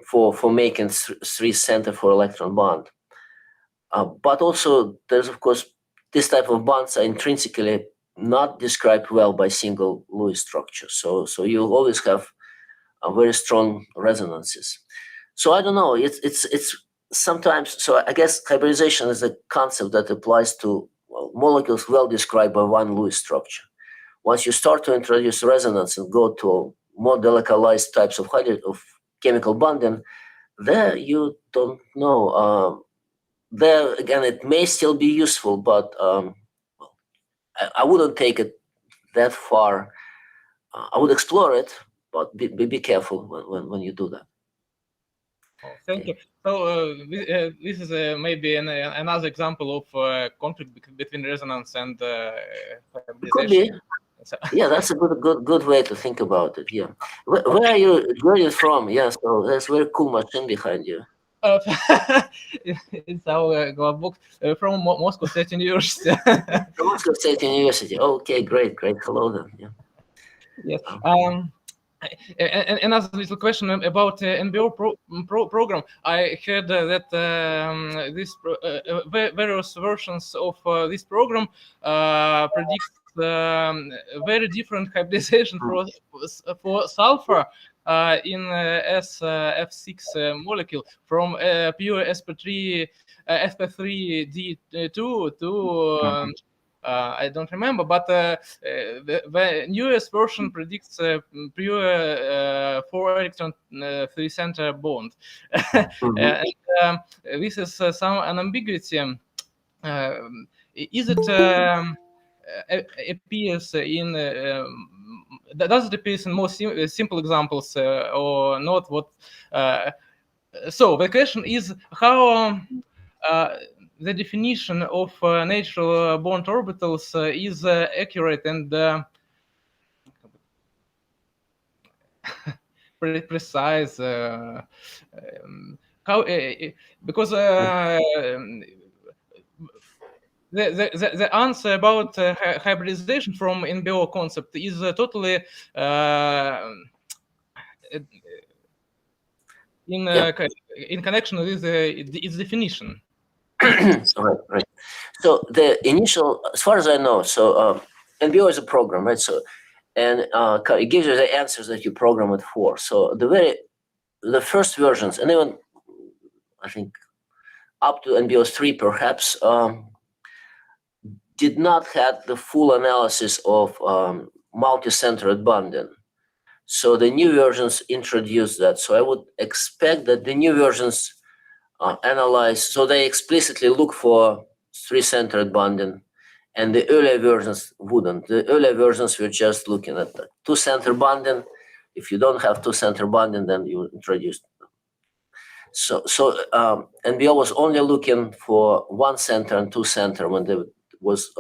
for making three center for electron bond. But also, there's of course this type of bonds are intrinsically not described well by single Lewis structure. So you always have very strong resonances. So I don't know. It's sometimes. So I guess hybridization is a concept that applies to molecules well described by one Lewis structure. Once you start to introduce resonance and go to more delocalized types of chemical bonding, there you don't know. There again, it may still be useful, but I wouldn't take it that far. I would explore it, but be careful when you do that. Oh, thank you. So this is maybe another example of conflict between resonance and Could be. So, Yeah, that's a good way to think about it. Yeah. Where are you joining from? Yeah, so there's a very cool machine behind you. uh, it's our book from Moscow State University. From Moscow State University. Okay, great. Hello then. Yeah. Yes. Another little question about NBO program. I heard that this various versions of this program predict very different hybridization for sulfur in SF6 molecule from pure SP3D2 to I don't remember, but the newest version predicts pure 4 electron 3 center bond. And this is some ambiguity. Is it appears in does it appear in more simple examples or not? What? So the question is how. The definition of natural bond orbitals is accurate and precise. How because the answer about hybridization from NBO concept is totally in connection with its definition. Right. So the initial, as far as I know, so NBO is a program, right? So and it gives you the answers that you program it for. So the first versions, and even I think up to NBO 3 perhaps, did not have the full analysis of multi-centered bonding. So the new versions introduced that. So I would expect that the new versions analyze, so they explicitly look for three-centered bonding, and the earlier versions wouldn't. The earlier versions were just looking at the two-center bonding. If you don't have two-center bonding, then you introduce them. So NBO was only looking for one center and two center when there was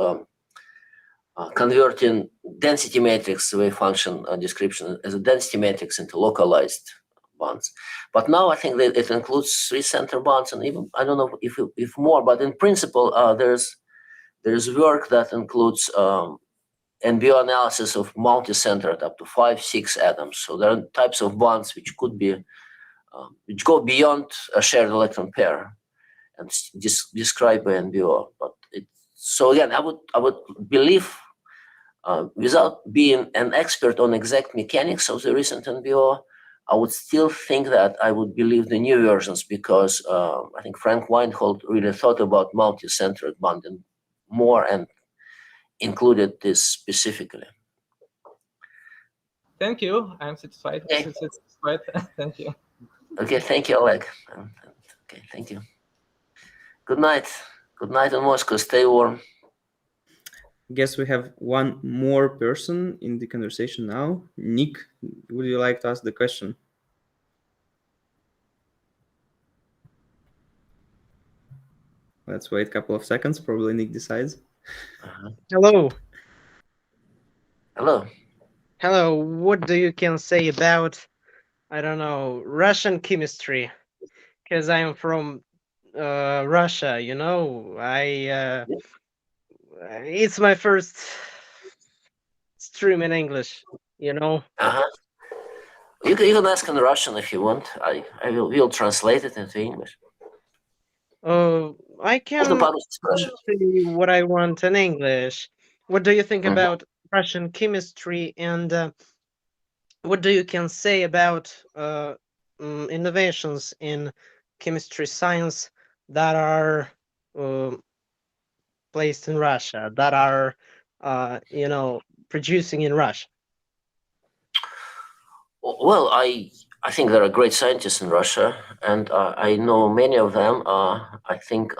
converting density matrix wave function description as a density matrix into localized bonds. But now I think that it includes three center bonds, and even I don't know if more, but in principle there's work that includes NBO analysis of multi-centered up to 5-6 atoms. So there are types of bonds which could be which go beyond a shared electron pair and described by NBO. But so again, I would believe. Without being an expert on exact mechanics of the recent NBO, I would still think that I would believe the new versions because I think Frank Weinhold really thought about multi-centered bonding more and included this specifically. Thank you. I'm satisfied. Okay. Thank you. Okay, thank you, Oleg. Okay, thank you. Good night. Good night in Moscow. Stay warm. Guess we have one more person in the conversation now. Nick, would you like to ask the question? Let's wait a couple of seconds. Probably Nick decides. Hello. Hello. Hello, what do you can say about, I don't know, Russian chemistry? Because I am from Russia, you know. It's my first stream in English, you know. Uh-huh. You can ask in Russian if you want. I will translate it into English. I Можно can по-русски спрашивать. say what I want in English. What do you think Mhm. about Russian chemistry, and what do you can say about innovations in chemistry science that are placed in Russia, that are producing in Russia? Well, I think there are great scientists in Russia, and I know many of them. I think,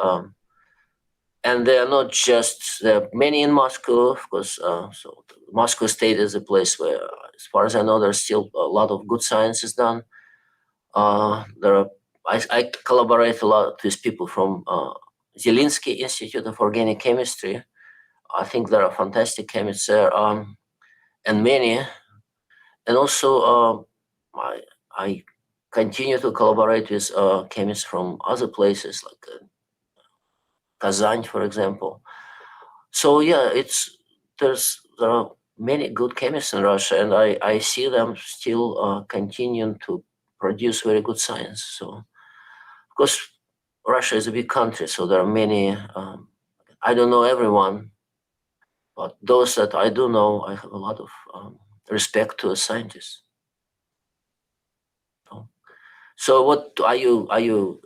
and they are not just there are many in Moscow, of course. So Moscow State is a place where, as far as I know, there's still a lot of good science is done. There are I collaborate a lot with people from Zelinsky Institute of Organic Chemistry. I think there are fantastic chemists there, and many, and also I continue to collaborate with chemists from other places like Kazan, for example. So yeah, there are many good chemists in Russia, and I see them still continuing to produce very good science. So of course, Russia is a big country, so there are many. I don't know everyone, but those that I do know, I have a lot of respect to as scientists. So what are you? Are you?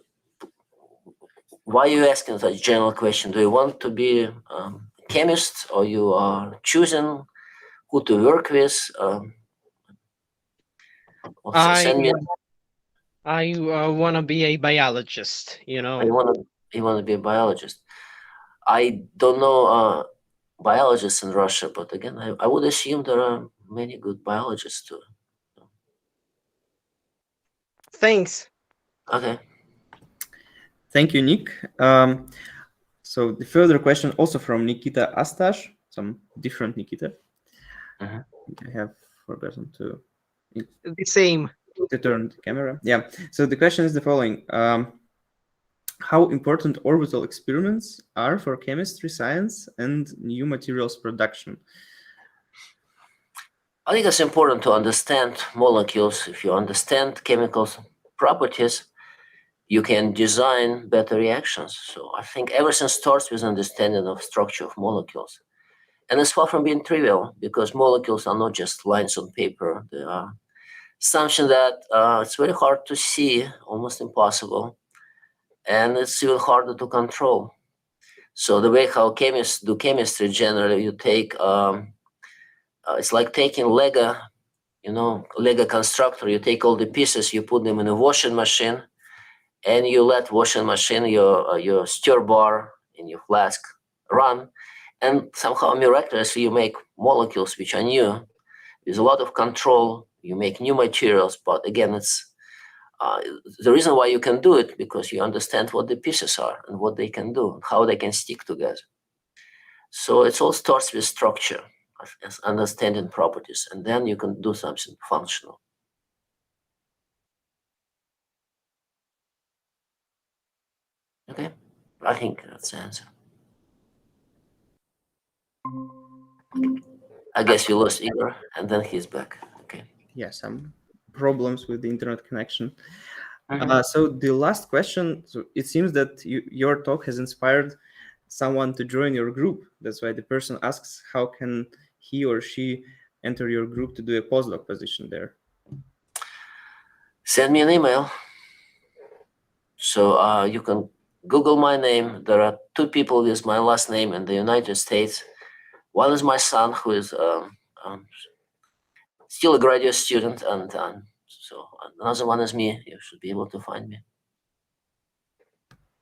Why are you asking such general question? Do you want to be a chemist, or you are choosing who to work with? I Send me. I want to be a biologist, you know. You want to be a biologist. I don't know biologists in Russia, but again, I would assume there are many good biologists too. Thanks. Okay. Thank you, Nick. So the further question also from Nikita Astash, some different Nikita. Mhm. I have forgotten to The same. turn the camera. Yeah. So the question is the following: how important orbital experiments are for chemistry, science, and new materials production? I think it's important to understand molecules. If you understand chemical properties, you can design better reactions. So I think everything starts with understanding of structure of molecules. And it's far from being trivial because molecules are not just lines on paper. They are something that it's very hard to see, almost impossible, and it's even harder to control. So the way how chemists do chemistry generally, you take it's like taking Lego, Lego constructor. You take all the pieces, you put them in a washing machine, and you let washing machine your stir bar in your flask run, and somehow miraculously you make molecules which are new. There's a lot of control. You make new materials, but again, it's the reason why you can do it because you understand what the pieces are and what they can do, how they can stick together. So it all starts with structure, as understanding properties, and then you can do something functional. Okay, I think that's the answer. I guess we lost Igor, and then he's back. Okay. Yeah, some problems with the internet connection. Mhm. So the last question, so it seems that your talk has inspired someone to join your group. That's why the person asks, how can he or she enter your group to do a postdoc position there? Send me an email. So you can Google my name. There are two people with my last name in the United States. One is my son, who is still a graduate student, and so another one is me. You should be able to find me.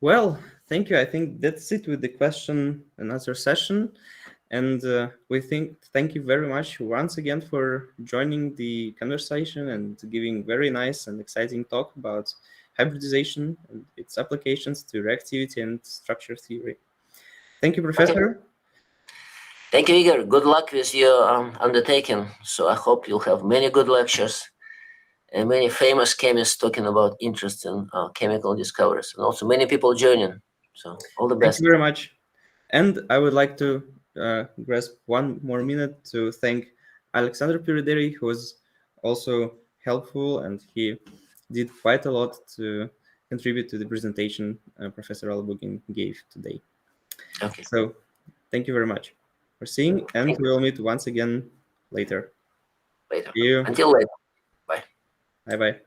Well, thank you. I think that's it with the question and answer session. And thank you very much once again for joining the conversation and giving very nice and exciting talk about hybridization and its applications to reactivity and structure theory. Thank you, Professor. Thank you, Igor. Good luck with your undertaking. So I hope you'll have many good lectures and many famous chemists talking about interesting chemical discoveries, and also many people joining. So all the Thank best. you very much. And I would like to grasp one more minute to thank Alexander Pirideri, who was also helpful, and he did quite a lot to contribute to the presentation Professor Alabugin gave today. Okay. So thank you very much for seeing, and Thank we will meet once again later. Later. See you. Until later. Bye. Bye-bye.